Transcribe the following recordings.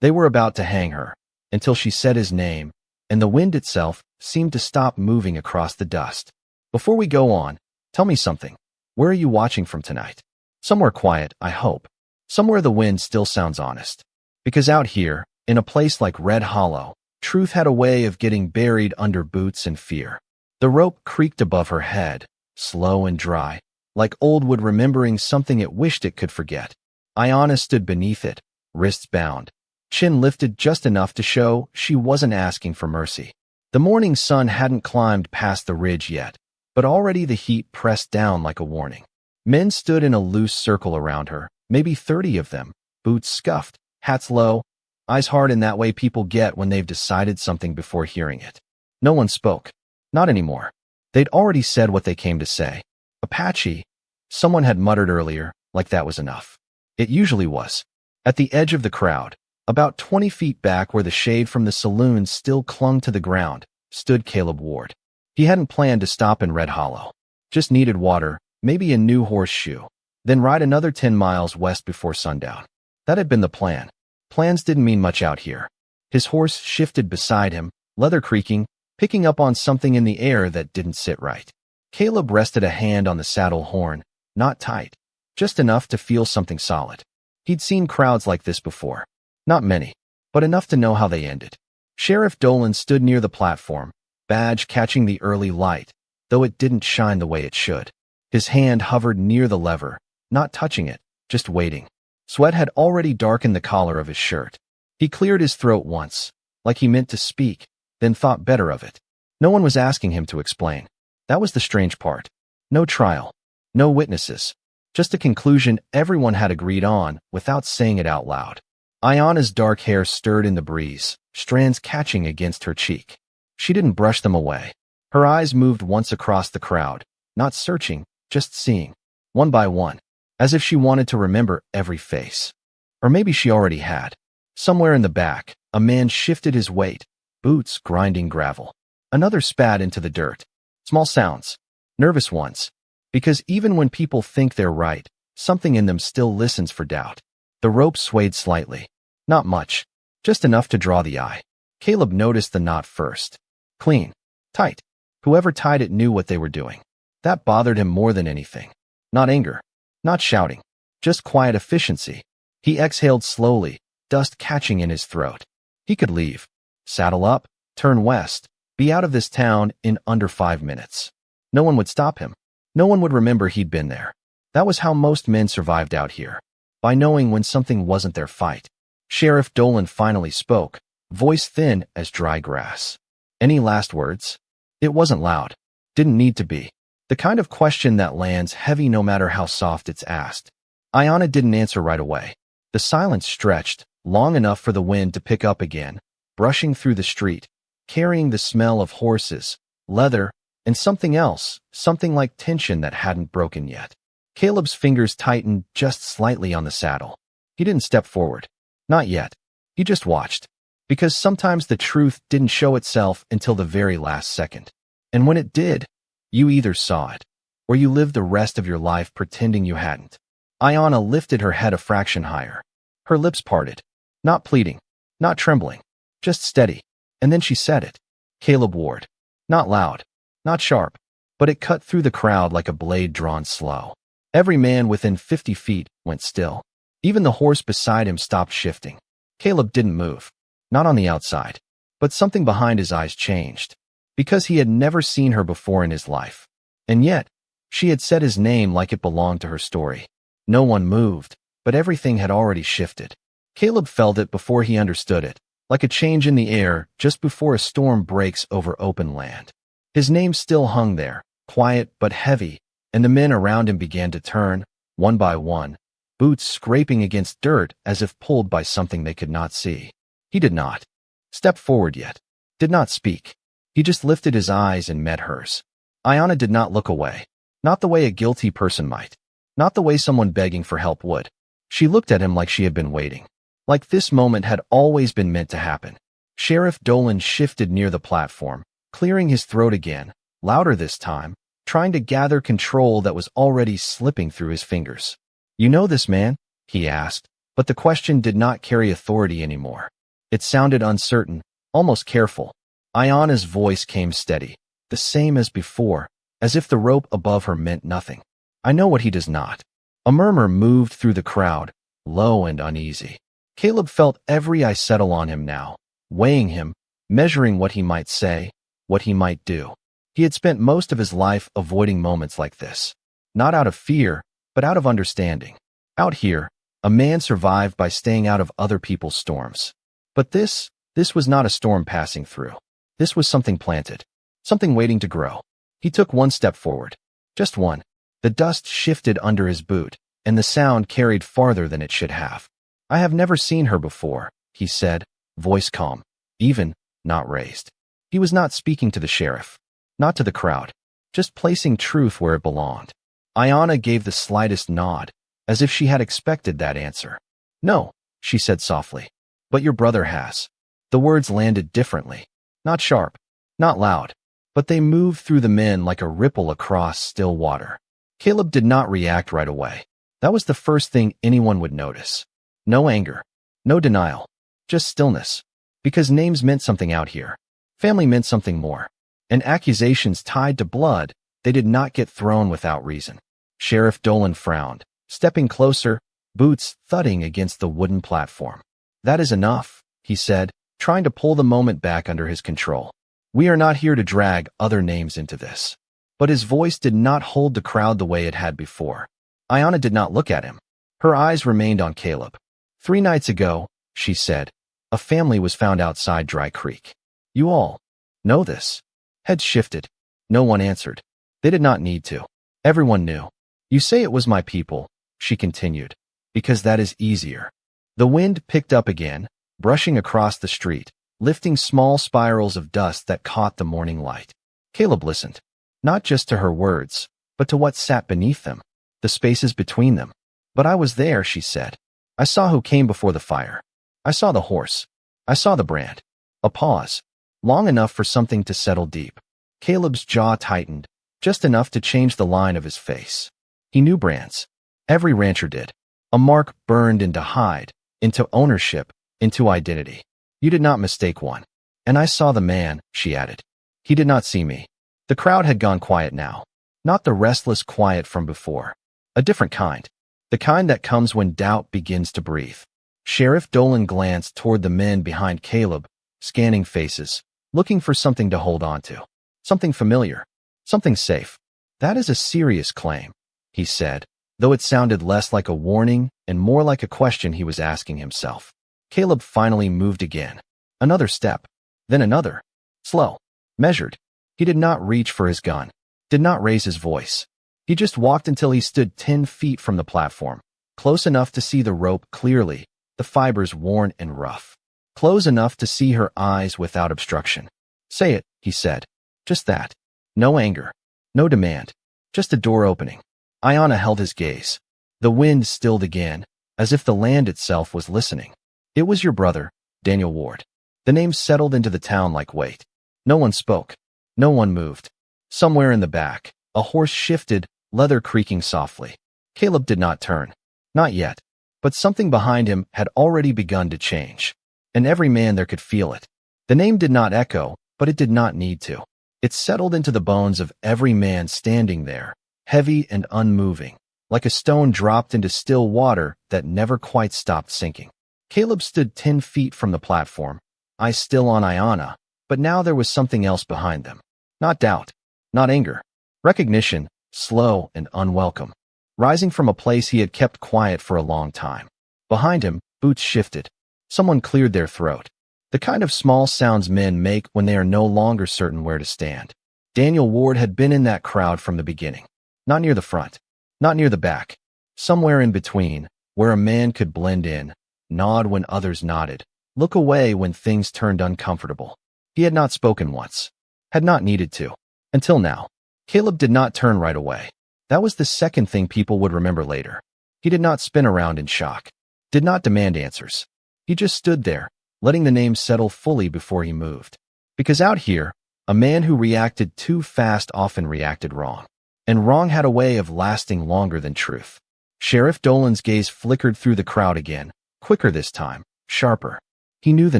They were about to hang her, until she said his name, and the wind itself seemed to stop moving across the dust. Before we go on, tell me something. Where are you watching from tonight? Somewhere quiet, I hope. Somewhere the wind still sounds honest. Because out here, in a place like Red Hollow, truth had a way of getting buried under boots and fear. The rope creaked above her head, slow and dry, like old wood remembering something it wished it could forget. Ayanna stood beneath it, wrists bound, chin lifted just enough to show she wasn't asking for mercy. The morning sun hadn't climbed past the ridge yet, but already the heat pressed down like a warning. Men stood in a loose circle around her, maybe 30 of them, boots scuffed, hats low, eyes hard in that way people get when they've decided something before hearing it. No one spoke. Not anymore. They'd already said what they came to say. Apache, someone had muttered earlier, like that was enough. It usually was. At the edge of the crowd, about 20 feet back where the shade from the saloon still clung to the ground, stood Caleb Ward. He hadn't planned to stop in Red Hollow. Just needed water, maybe a new horseshoe, then ride another 10 miles west before sundown. That had been the plan. Plans didn't mean much out here. His horse shifted beside him, leather creaking, picking up on something in the air that didn't sit right. Caleb rested a hand on the saddle horn, not tight, just enough to feel something solid. He'd seen crowds like this before. Not many, but enough to know how they ended. Sheriff Dolan stood near the platform, badge catching the early light, though it didn't shine the way it should. His hand hovered near the lever, not touching it, just waiting. Sweat had already darkened the collar of his shirt. He cleared his throat once, like he meant to speak, then thought better of it. No one was asking him to explain. That was the strange part. No trial. No witnesses. Just a conclusion everyone had agreed on without saying it out loud. Ayanna's dark hair stirred in the breeze, strands catching against her cheek. She didn't brush them away. Her eyes moved once across the crowd, not searching, just seeing, one by one, as if she wanted to remember every face. Or maybe she already had. Somewhere in the back, a man shifted his weight, boots grinding gravel. Another spat into the dirt. Small sounds, nervous ones, because even when people think they're right, something in them still listens for doubt. The rope swayed slightly. Not much, just enough to draw the eye. Caleb noticed the knot first. Clean, tight. Whoever tied it knew what they were doing. That bothered him more than anything. Not anger, not shouting, just quiet efficiency. He exhaled slowly, dust catching in his throat. He could leave, saddle up, turn west, be out of this town in under 5 minutes. No one would stop him. No one would remember he'd been there. That was how most men survived out here, by knowing when something wasn't their fight. Sheriff Dolan finally spoke, voice thin as dry grass. Any last words? It wasn't loud. Didn't need to be. The kind of question that lands heavy no matter how soft it's asked. Ayanna didn't answer right away. The silence stretched, long enough for the wind to pick up again, brushing through the street, carrying the smell of horses, leather, and something else, something like tension that hadn't broken yet. Caleb's fingers tightened just slightly on the saddle. He didn't step forward. Not yet. He just watched. Because sometimes the truth didn't show itself until the very last second. And when it did, you either saw it, or you lived the rest of your life pretending you hadn't. Ayanna lifted her head a fraction higher. Her lips parted. Not pleading, not trembling, just steady. And then she said it. Caleb Ward. Not loud, not sharp, but it cut through the crowd like a blade drawn slow. Every man within 50 feet went still. Even the horse beside him stopped shifting. Caleb didn't move. Not on the outside. But something behind his eyes changed. Because he had never seen her before in his life. And yet, she had said his name like it belonged to her story. No one moved, but everything had already shifted. Caleb felt it before he understood it, like a change in the air just before a storm breaks over open land. His name still hung there, quiet but heavy, and the men around him began to turn, one by one, boots scraping against dirt as if pulled by something they could not see. He did not step forward yet, did not speak. He just lifted his eyes and met hers. Ayanna did not look away, not the way a guilty person might, not the way someone begging for help would. She looked at him like she had been waiting, like this moment had always been meant to happen. Sheriff Dolan shifted near the platform, clearing his throat again, louder this time, trying to gather control that was already slipping through his fingers. "You know this man?" he asked, But the question did not carry authority anymore. It sounded uncertain, almost careful. Ayana's voice came steady, the same as before, as if the rope above her meant nothing. I know what he does not. A murmur moved through the crowd, low and uneasy. Caleb felt every eye settle on him now, weighing him, measuring what he might say, what he might do. He had spent most of his life avoiding moments like this. Not out of fear, but out of understanding. Out here, a man survived by staying out of other people's storms. But this was not a storm passing through. This was something planted, something waiting to grow. He took one step forward. Just one. The dust shifted under his boot, and the sound carried farther than it should have. I have never seen her before, he said, voice calm, even not raised. He was not speaking to the sheriff, not to the crowd, just placing truth where it belonged. Ayana gave the slightest nod, as if she had expected that answer. No, she said softly. But your brother has. The words landed differently. Not sharp, not loud, but they moved through the men like a ripple across still water. Caleb did not react right away. That was the first thing anyone would notice. No anger, no denial, just stillness. Because names meant something out here. Family meant something more. And accusations tied to blood, they did not get thrown without reason. Sheriff Dolan frowned, stepping closer, boots thudding against the wooden platform. That is enough, he said, trying to pull the moment back under his control. We are not here to drag other names into this. But his voice did not hold the crowd the way it had before. Ayana did not look at him. Her eyes remained on Caleb. 3 nights ago, she said, a family was found outside Dry Creek. You all know this. Heads shifted. No one answered. They did not need to. Everyone knew. You say it was my people, she continued, because that is easier. The wind picked up again, brushing across the street, lifting small spirals of dust that caught the morning light. Caleb listened, not just to her words, but to what sat beneath them, the spaces between them. But I was there, she said. I saw who came before the fire. I saw the horse. I saw the brand. A pause, long enough for something to settle deep. Caleb's jaw tightened, just enough to change the line of his face. He knew brands. Every rancher did. A mark burned into hide, into ownership, into identity. You did not mistake one. And I saw the man, she added. He did not see me. The crowd had gone quiet now. Not the restless quiet from before. A different kind. The kind that comes when doubt begins to breathe. Sheriff Dolan glanced toward the men behind Caleb, scanning faces, looking for something to hold on to. Something familiar. Something safe. That is a serious claim, he said, though it sounded less like a warning and more like a question he was asking himself. Caleb finally moved again. Another step. Then another. Slow. Measured. He did not reach for his gun. Did not raise his voice. He just walked until he stood 10 feet from the platform, close enough to see the rope clearly, the fibers worn and rough. Close enough to see her eyes without obstruction. Say it, he said. Just that. No anger. No demand. Just a door opening. Ayana held his gaze. The wind stilled again, as if the land itself was listening. It was your brother, Daniel Ward. The name settled into the town like weight. No one spoke. No one moved. Somewhere in the back, a horse shifted, leather creaking softly. Caleb did not turn. Not yet. But something behind him had already begun to change. And every man there could feel it. The name did not echo, but it did not need to. It settled into the bones of every man standing there, heavy and unmoving, like a stone dropped into still water that never quite stopped sinking. Caleb stood 10 feet from the platform, eyes still on Ayana, but now there was something else behind them. Not doubt, not anger. Recognition, slow and unwelcome, rising from a place he had kept quiet for a long time. Behind him, boots shifted. Someone cleared their throat. The kind of small sounds men make when they are no longer certain where to stand. Daniel Ward had been in that crowd from the beginning. Not near the front, not near the back. Somewhere in between, where a man could blend in, nod when others nodded, look away when things turned uncomfortable. He had not spoken once. Had not needed to. Until now. Caleb did not turn right away. That was the second thing people would remember later. He did not spin around in shock. Did not demand answers. He just stood there, letting the name settle fully before he moved. Because out here, a man who reacted too fast often reacted wrong. And wrong had a way of lasting longer than truth. Sheriff Dolan's gaze flickered through the crowd again, Quicker this time, sharper. He knew the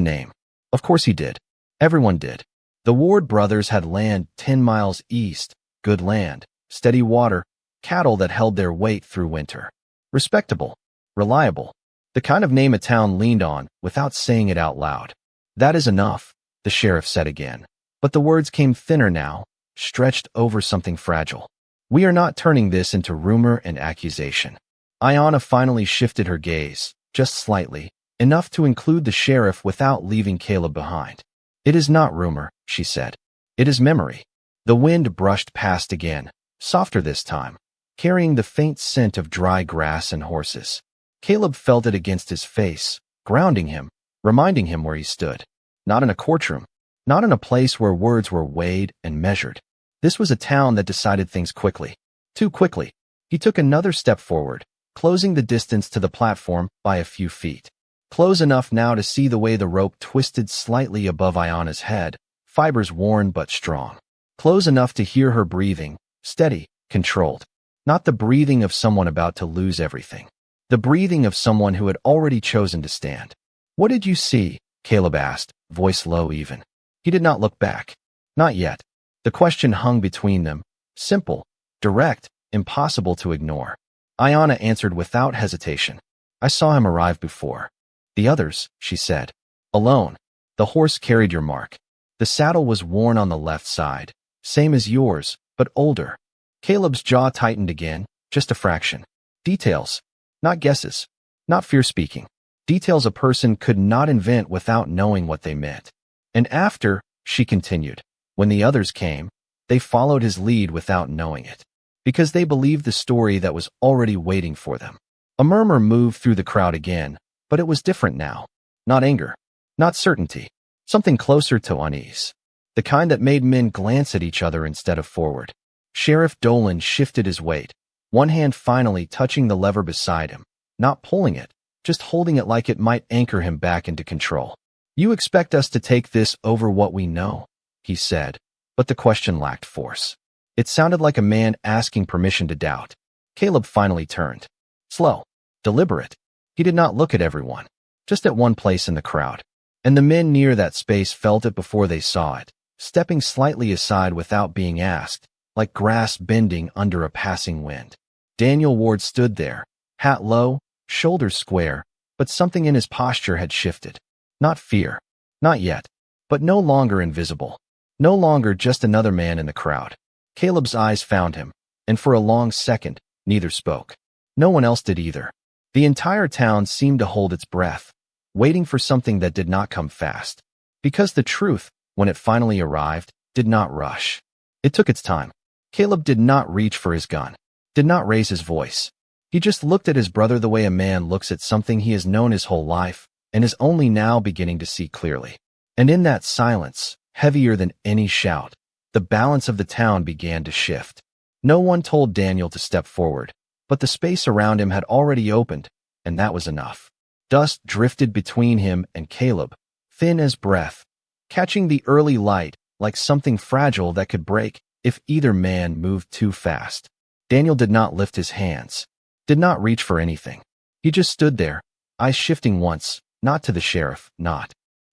name. Of course he did. Everyone did. The Ward brothers had land 10 miles east, good land, steady water, cattle that held their weight through winter. Respectable, reliable, the kind of name a town leaned on without saying it out loud. That is enough, the sheriff said again. But the words came thinner now, stretched over something fragile. We are not turning this into rumor and accusation. Ayanna finally shifted her gaze, just slightly, enough to include the sheriff without leaving Caleb behind. It is not rumor, she said. It is memory. The wind brushed past again, softer this time, carrying the faint scent of dry grass and horses. Caleb felt it against his face, grounding him, reminding him where he stood. Not in a courtroom, not in a place where words were weighed and measured. This was a town that decided things quickly. Too quickly. He took another step forward, closing the distance to the platform by a few feet. Close enough now to see the way the rope twisted slightly above Ayanna's head, fibers worn but strong. Close enough to hear her breathing, steady, controlled. Not the breathing of someone about to lose everything. The breathing of someone who had already chosen to stand. What did you see? Caleb asked, voice low even. He did not look back. Not yet. The question hung between them, simple, direct, impossible to ignore. Ayanna answered without hesitation. I saw him arrive before. The others, she said. Alone. The horse carried your mark. The saddle was worn on the left side, same as yours, but older. Caleb's jaw tightened again, just a fraction. Details. Not guesses. Not fear-speaking. Details a person could not invent without knowing what they meant. And after, she continued, when the others came, they followed his lead without knowing it. Because they believed the story that was already waiting for them. A murmur moved through the crowd again, but it was different now. Not anger. Not certainty. Something closer to unease. The kind that made men glance at each other instead of forward. Sheriff Dolan shifted his weight, one hand finally touching the lever beside him, not pulling it, just holding it like it might anchor him back into control. You expect us to take this over what we know, he said, but the question lacked force. It sounded like a man asking permission to doubt. Caleb finally turned. Slow, deliberate. He did not look at everyone, just at one place in the crowd. And the men near that space felt it before they saw it, stepping slightly aside without being asked, like grass bending under a passing wind. Daniel Ward stood there, hat low, shoulders square, but something in his posture had shifted. Not fear. Not yet. But no longer invisible. No longer just another man in the crowd. Caleb's eyes found him, and for a long second, neither spoke. No one else did either. The entire town seemed to hold its breath, waiting for something that did not come fast. Because the truth, when it finally arrived, did not rush. It took its time. Caleb did not reach for his gun, did not raise his voice. He just looked at his brother the way a man looks at something he has known his whole life and is only now beginning to see clearly. And in that silence, heavier than any shout, the balance of the town began to shift. No one told Daniel to step forward, but the space around him had already opened, and that was enough. Dust drifted between him and Caleb, thin as breath, catching the early light like something fragile that could break if either man moved too fast. Daniel did not lift his hands, did not reach for anything. He just stood there, eyes shifting once, not to the sheriff, not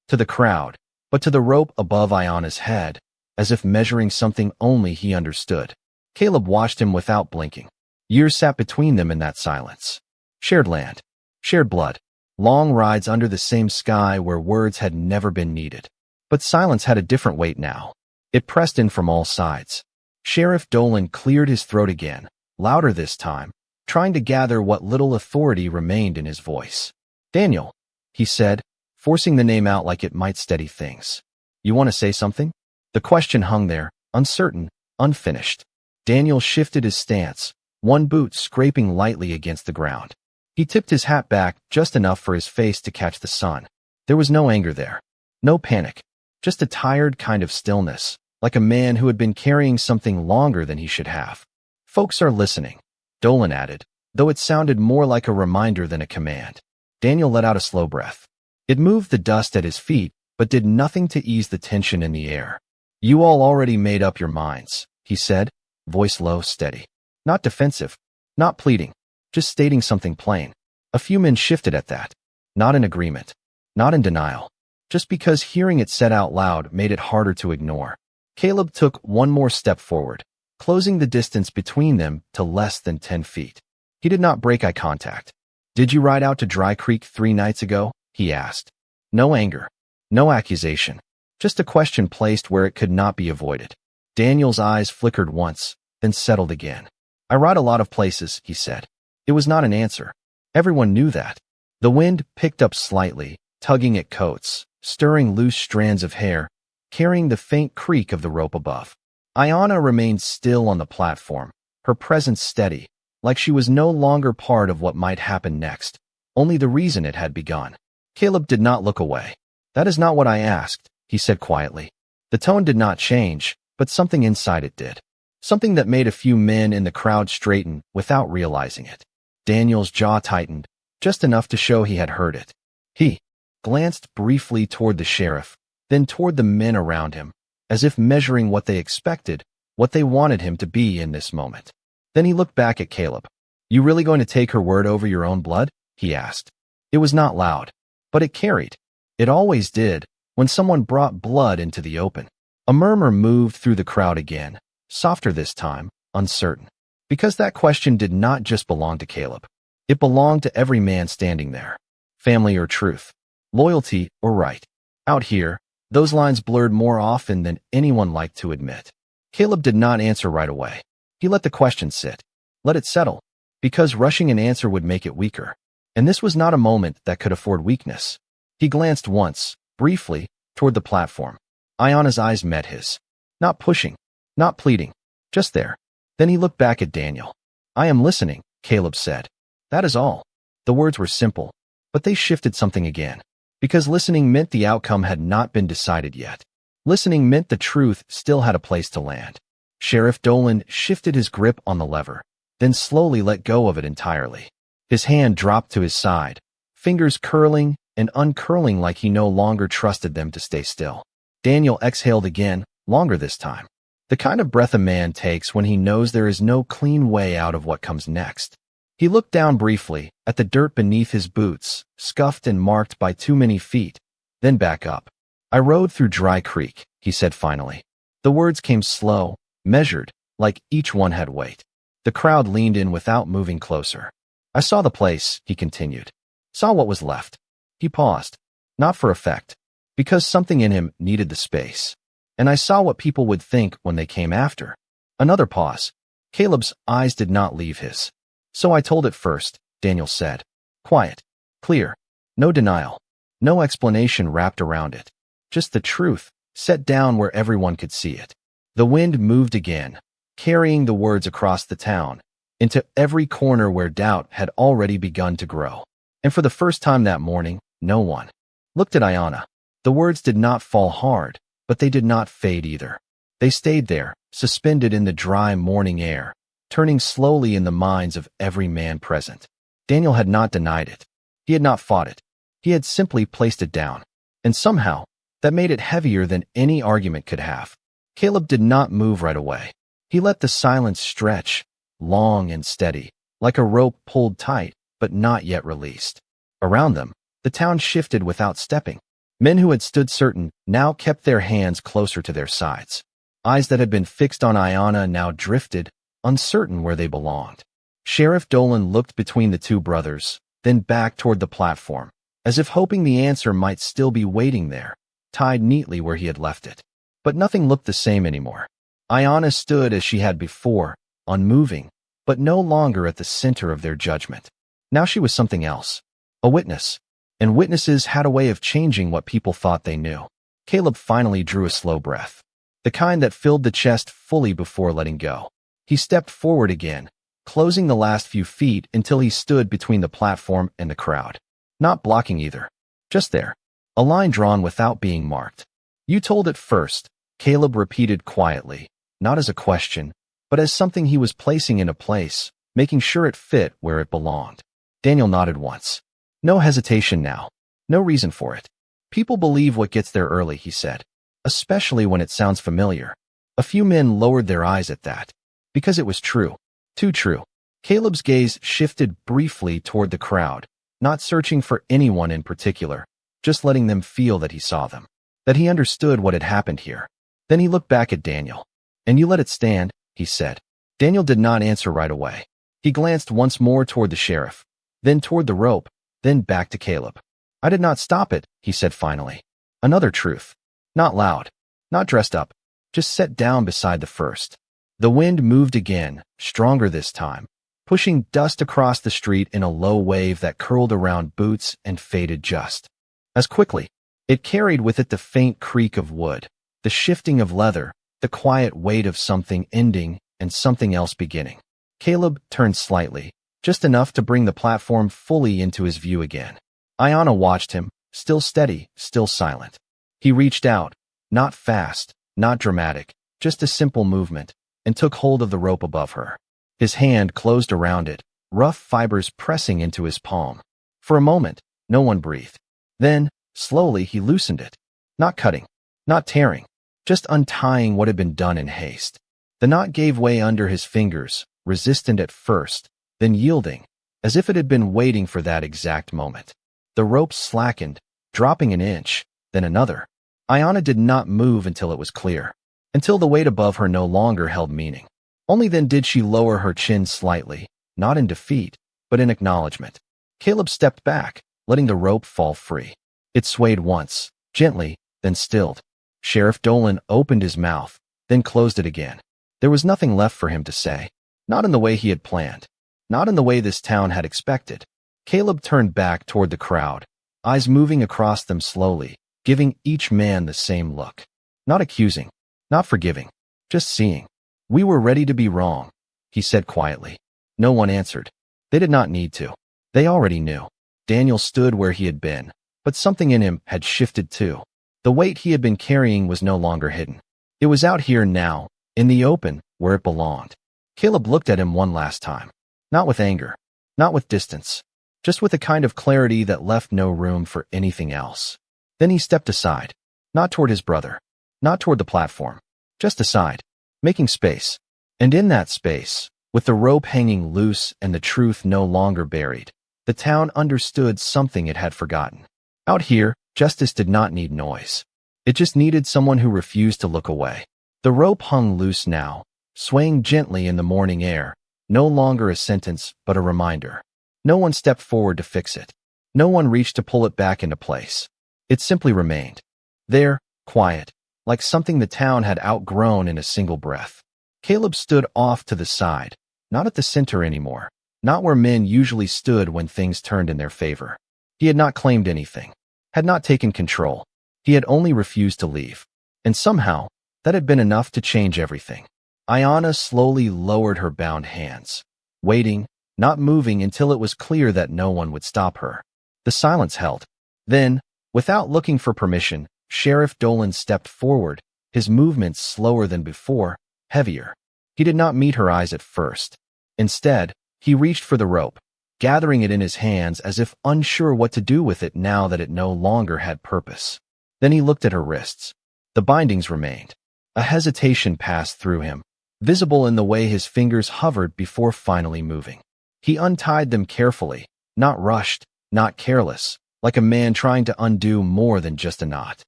to the crowd, but to the rope above Ayanna's head, as if measuring something only he understood. Caleb watched him without blinking. Years sat between them in that silence. Shared land, shared blood, long rides under the same sky where words had never been needed. But silence had a different weight now. It pressed in from all sides. Sheriff Dolan cleared his throat again, louder this time, trying to gather what little authority remained in his voice. Daniel, he said, forcing the name out like it might steady things. You want to say something? The question hung there, uncertain, unfinished. Daniel shifted his stance, one boot scraping lightly against the ground. He tipped his hat back just enough for his face to catch the sun. There was no anger there. No panic. Just a tired kind of stillness, like a man who had been carrying something longer than he should have. Folks are listening, Dolan added, though it sounded more like a reminder than a command. Daniel let out a slow breath. It moved the dust at his feet, but did nothing to ease the tension in the air. You all already made up your minds, he said, voice low, steady. Not defensive, not pleading, just stating something plain. A few men shifted at that. Not in agreement. Not in denial. Just because hearing it said out loud made it harder to ignore. Caleb took one more step forward, closing the distance between them to less than 10 feet. He did not break eye contact. "Did you ride out to Dry Creek 3 nights ago?" he asked. No anger. No accusation. Just a question placed where it could not be avoided. Daniel's eyes flickered once, then settled again. "I ride a lot of places," he said. It was not an answer. Everyone knew that. The wind picked up slightly, tugging at coats, stirring loose strands of hair, carrying the faint creak of the rope above. Ayanna remained still on the platform, her presence steady, like she was no longer part of what might happen next, only the reason it had begun. Caleb did not look away. "That is not what I asked," he said quietly. The tone did not change, but something inside it did. Something that made a few men in the crowd straighten without realizing it. Daniel's jaw tightened, just enough to show he had heard it. He glanced briefly toward the sheriff, then toward the men around him, as if measuring what they expected, what they wanted him to be in this moment. Then he looked back at Caleb. "You really going to take her word over your own blood?" he asked. It was not loud, but it carried. It always did when someone brought blood into the open. A murmur moved through the crowd again, softer this time, uncertain. Because that question did not just belong to Caleb. It belonged to every man standing there. Family or truth, loyalty or right. Out here, those lines blurred more often than anyone liked to admit. Caleb did not answer right away. He let the question sit. Let it settle. Because rushing an answer would make it weaker. And this was not a moment that could afford weakness. He glanced once, briefly, toward the platform. Ayanna's eyes met his. Not pushing, not pleading, just there. Then he looked back at Daniel. "I am listening," Caleb said. That is all. The words were simple, but they shifted something again. Because listening meant the outcome had not been decided yet. Listening meant the truth still had a place to land. Sheriff Dolan shifted his grip on the lever, then slowly let go of it entirely. His hand dropped to his side, fingers curling and uncurling like he no longer trusted them to stay still. Daniel exhaled again, longer this time. The kind of breath a man takes when he knows there is no clean way out of what comes next. He looked down briefly at the dirt beneath his boots, scuffed and marked by too many feet, then back up. "I rode through Dry Creek," he said finally. The words came slow, measured, like each one had weight. The crowd leaned in without moving closer. "I saw the place," he continued. "Saw what was left." He paused. Not for effect. Because something in him needed the space. "And I saw what people would think when they came after." Another pause. Caleb's eyes did not leave his. "So I told it first," Daniel said. Quiet. Clear. No denial. No explanation wrapped around it. Just the truth, set down where everyone could see it. The wind moved again, carrying the words across the town, into every corner where doubt had already begun to grow. And for the first time that morning, no one looked at Ayanna. The words did not fall hard, but they did not fade either. They stayed there, suspended in the dry morning air, turning slowly in the minds of every man present. Daniel had not denied it. He had not fought it. He had simply placed it down. And somehow, that made it heavier than any argument could have. Caleb did not move right away. He let the silence stretch, long and steady, like a rope pulled tight, but not yet released. Around them, the town shifted without stepping. Men who had stood certain now kept their hands closer to their sides. Eyes that had been fixed on Ayanna now drifted, uncertain where they belonged. Sheriff Dolan looked between the two brothers, then back toward the platform, as if hoping the answer might still be waiting there, tied neatly where he had left it. But nothing looked the same anymore. Ayanna stood as she had before, unmoving, but no longer at the center of their judgment. Now she was something else. A witness. And witnesses had a way of changing what people thought they knew. Caleb finally drew a slow breath. The kind that filled the chest fully before letting go. He stepped forward again, closing the last few feet until he stood between the platform and the crowd. Not blocking either. Just there. A line drawn without being marked. "You told it first," Caleb repeated quietly, not as a question, but as something he was placing into place, making sure it fit where it belonged. Daniel nodded once. No hesitation now. No reason for it. "People believe what gets there early," he said, especially when it sounds familiar. A few men lowered their eyes at that. Because it was true. Too true. Caleb's gaze shifted briefly toward the crowd, not searching for anyone in particular, just letting them feel that he saw them, that he understood what had happened here. Then he looked back at Daniel. "And you let it stand," he said. Daniel did not answer right away. He glanced once more toward the sheriff, then toward the rope, then back to Caleb. "I did not stop it," he said finally. Another truth. Not loud, not dressed up, just set down beside the first. The wind moved again, stronger this time, pushing dust across the street in a low wave that curled around boots and faded just as quickly. It carried with it the faint creak of wood, the shifting of leather, the quiet weight of something ending and something else beginning. Caleb turned slightly, just enough to bring the platform fully into his view again. Ayanna watched him, still steady, still silent. He reached out, not fast, not dramatic, just a simple movement, and took hold of the rope above her. His hand closed around it, rough fibers pressing into his palm. For a moment, no one breathed. Then, slowly he loosened it. Not cutting, not tearing, just untying what had been done in haste. The knot gave way under his fingers, resistant at first, then yielding, as if it had been waiting for that exact moment. The rope slackened, dropping an inch, then another. Ayanna did not move until it was clear, until the weight above her no longer held meaning. Only then did she lower her chin slightly, not in defeat, but in acknowledgement. Caleb stepped back, letting the rope fall free. It swayed once, gently, then stilled. Sheriff Dolan opened his mouth, then closed it again. There was nothing left for him to say. Not in the way he had planned. Not in the way this town had expected. Caleb turned back toward the crowd, eyes moving across them slowly, giving each man the same look. Not accusing, not forgiving, just seeing. "We were ready to be wrong," he said quietly. No one answered. They did not need to. They already knew. Daniel stood where he had been, but something in him had shifted too. The weight he had been carrying was no longer hidden. It was out here now, in the open, where it belonged. Caleb looked at him one last time. Not with anger, not with distance, just with a kind of clarity that left no room for anything else. Then he stepped aside, not toward his brother, not toward the platform, just aside, making space. And in that space, with the rope hanging loose and the truth no longer buried, the town understood something it had forgotten. Out here, justice did not need noise. It just needed someone who refused to look away. The rope hung loose now, swaying gently in the morning air, no longer a sentence but a reminder. No one stepped forward to fix it. No one reached to pull it back into place. It simply remained. There, quiet, like something the town had outgrown in a single breath. Caleb stood off to the side, not at the center anymore, not where men usually stood when things turned in their favor. He had not claimed anything, had not taken control. He had only refused to leave. And somehow, that had been enough to change everything. Ayanna slowly lowered her bound hands, waiting, not moving until it was clear that no one would stop her. The silence held. Then, without looking for permission, Sheriff Dolan stepped forward, his movements slower than before, heavier. He did not meet her eyes at first. Instead, he reached for the rope, gathering it in his hands as if unsure what to do with it now that it no longer had purpose. Then he looked at her wrists. The bindings remained. A hesitation passed through him, visible in the way his fingers hovered before finally moving. He untied them carefully, not rushed, not careless, like a man trying to undo more than just a knot.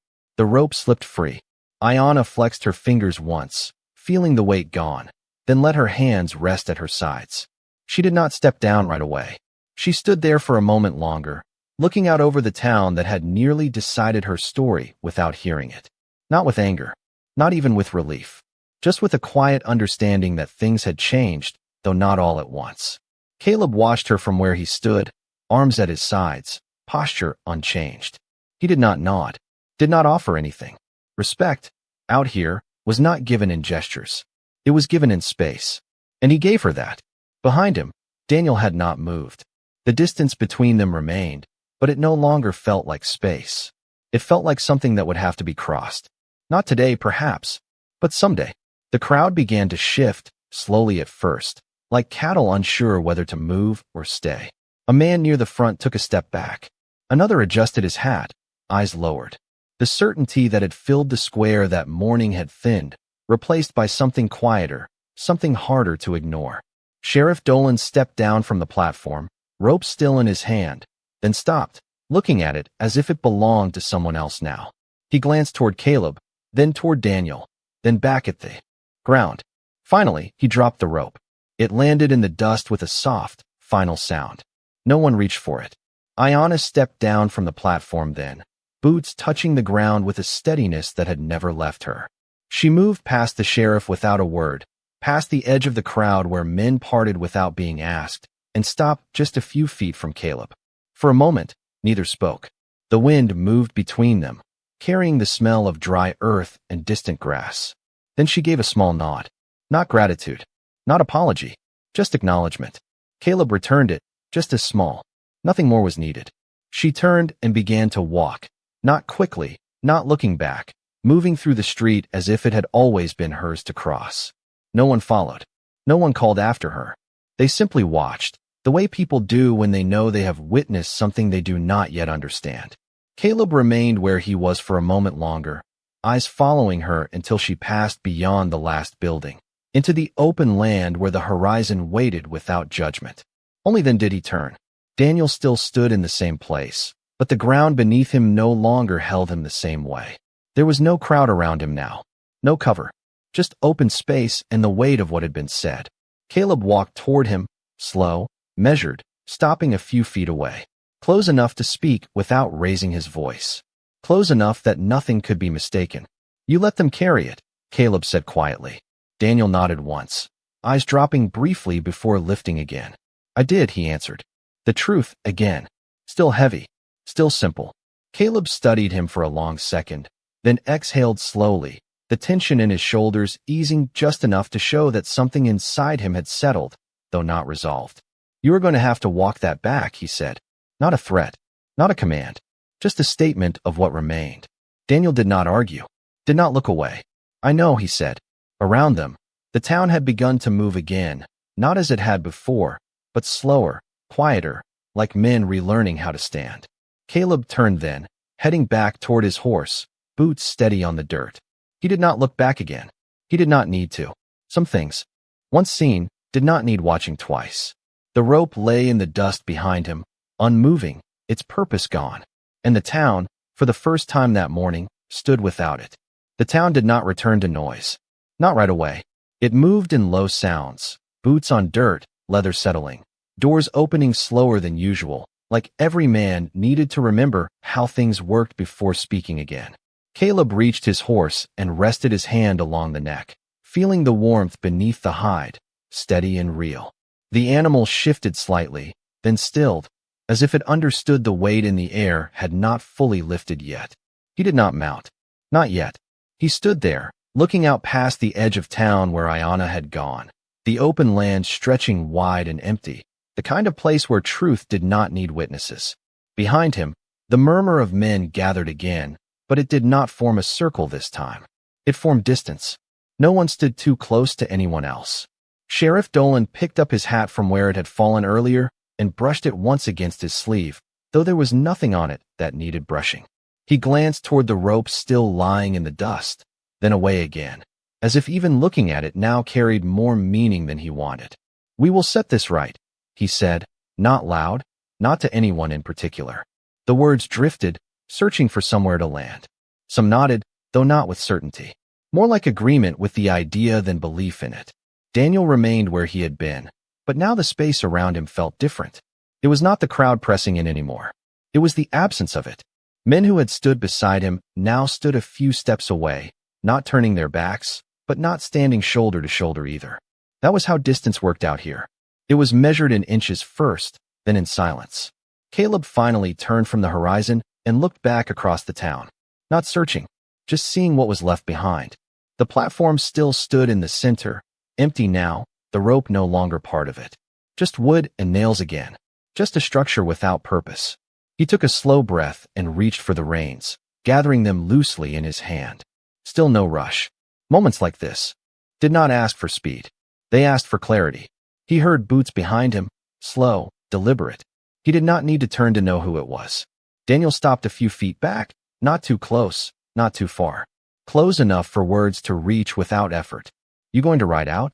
The rope slipped free. Ayanna flexed her fingers once, feeling the weight gone, then let her hands rest at her sides. She did not step down right away. She stood there for a moment longer, looking out over the town that had nearly decided her story without hearing it. Not with anger, not even with relief, just with a quiet understanding that things had changed, though not all at once. Caleb watched her from where he stood, arms at his sides, posture unchanged. He did not nod, did not offer anything. Respect, out here, was not given in gestures. It was given in space. And he gave her that. Behind him, Daniel had not moved. The distance between them remained, but it no longer felt like space. It felt like something that would have to be crossed. Not today, perhaps, but someday. The crowd began to shift, slowly at first, like cattle unsure whether to move or stay. A man near the front took a step back. Another adjusted his hat, eyes lowered. The certainty that had filled the square that morning had thinned, replaced by something quieter, something harder to ignore. Sheriff Dolan stepped down from the platform, rope still in his hand, then stopped, looking at it as if it belonged to someone else now. He glanced toward Caleb, then toward Daniel, then back at the ground. Finally, he dropped the rope. It landed in the dust with a soft, final sound. No one reached for it. Ayanna stepped down from the platform then, boots touching the ground with a steadiness that had never left her. She moved past the sheriff without a word, past the edge of the crowd where men parted without being asked, and stopped just a few feet from Caleb. For a moment, neither spoke. The wind moved between them, carrying the smell of dry earth and distant grass. Then she gave a small nod. Not gratitude, not apology, just acknowledgement. Caleb returned it, just as small. Nothing more was needed. She turned and began to walk, not quickly, not looking back, moving through the street as if it had always been hers to cross. No one followed. No one called after her. They simply watched, the way people do when they know they have witnessed something they do not yet understand. Caleb remained where he was for a moment longer, eyes following her until she passed beyond the last building, into the open land where the horizon waited without judgment. Only then did he turn. Daniel still stood in the same place, but the ground beneath him no longer held him the same way. There was no crowd around him now, no cover, just open space and the weight of what had been said. Caleb walked toward him, slow, measured, stopping a few feet away, close enough to speak without raising his voice, close enough that nothing could be mistaken. "You let them carry it," Caleb said quietly. Daniel nodded once, eyes dropping briefly before lifting again. "I did," he answered. The truth, again. Still heavy, still simple. Caleb studied him for a long second, then exhaled slowly, the tension in his shoulders easing just enough to show that something inside him had settled, though not resolved. "You are going to have to walk that back," he said. Not a threat, not a command, just a statement of what remained. Daniel did not argue, did not look away. "I know," he said. Around them, the town had begun to move again, not as it had before, but slower, quieter, like men relearning how to stand. Caleb turned then, heading back toward his horse, boots steady on the dirt. He did not look back again. He did not need to. Some things, once seen, did not need watching twice. The rope lay in the dust behind him, unmoving, its purpose gone, and the town, for the first time that morning, stood without it. The town did not return to noise. Not right away. It moved in low sounds, boots on dirt, leather settling, doors opening slower than usual, like every man needed to remember how things worked before speaking again. Caleb reached his horse and rested his hand along the neck, feeling the warmth beneath the hide, steady and real. The animal shifted slightly, then stilled, as if it understood the weight in the air had not fully lifted yet. He did not mount. Not yet. He stood there, looking out past the edge of town where Ayanna had gone, the open land stretching wide and empty, the kind of place where truth did not need witnesses. Behind him, the murmur of men gathered again, but it did not form a circle this time. It formed distance. No one stood too close to anyone else. Sheriff Dolan picked up his hat from where it had fallen earlier and brushed it once against his sleeve, though there was nothing on it that needed brushing. He glanced toward the rope still lying in the dust, then away again, as if even looking at it now carried more meaning than he wanted. "We will set this right," he said, not loud, not to anyone in particular. The words drifted, searching for somewhere to land. Some nodded, though not with certainty. More like agreement with the idea than belief in it. Daniel remained where he had been, but now the space around him felt different. It was not the crowd pressing in anymore. It was the absence of it. Men who had stood beside him now stood a few steps away, not turning their backs, but not standing shoulder to shoulder either. That was how distance worked out here. It was measured in inches first, then in silence. Caleb finally turned from the horizon and looked back across the town. Not searching, just seeing what was left behind. The platform still stood in the center, empty now, the rope no longer part of it. Just wood and nails again. Just a structure without purpose. He took a slow breath and reached for the reins, gathering them loosely in his hand. Still no rush. Moments like this did not ask for speed. They asked for clarity. He heard boots behind him, slow, deliberate. He did not need to turn to know who it was. Daniel stopped a few feet back, not too close, not too far. Close enough for words to reach without effort. "You going to ride out?"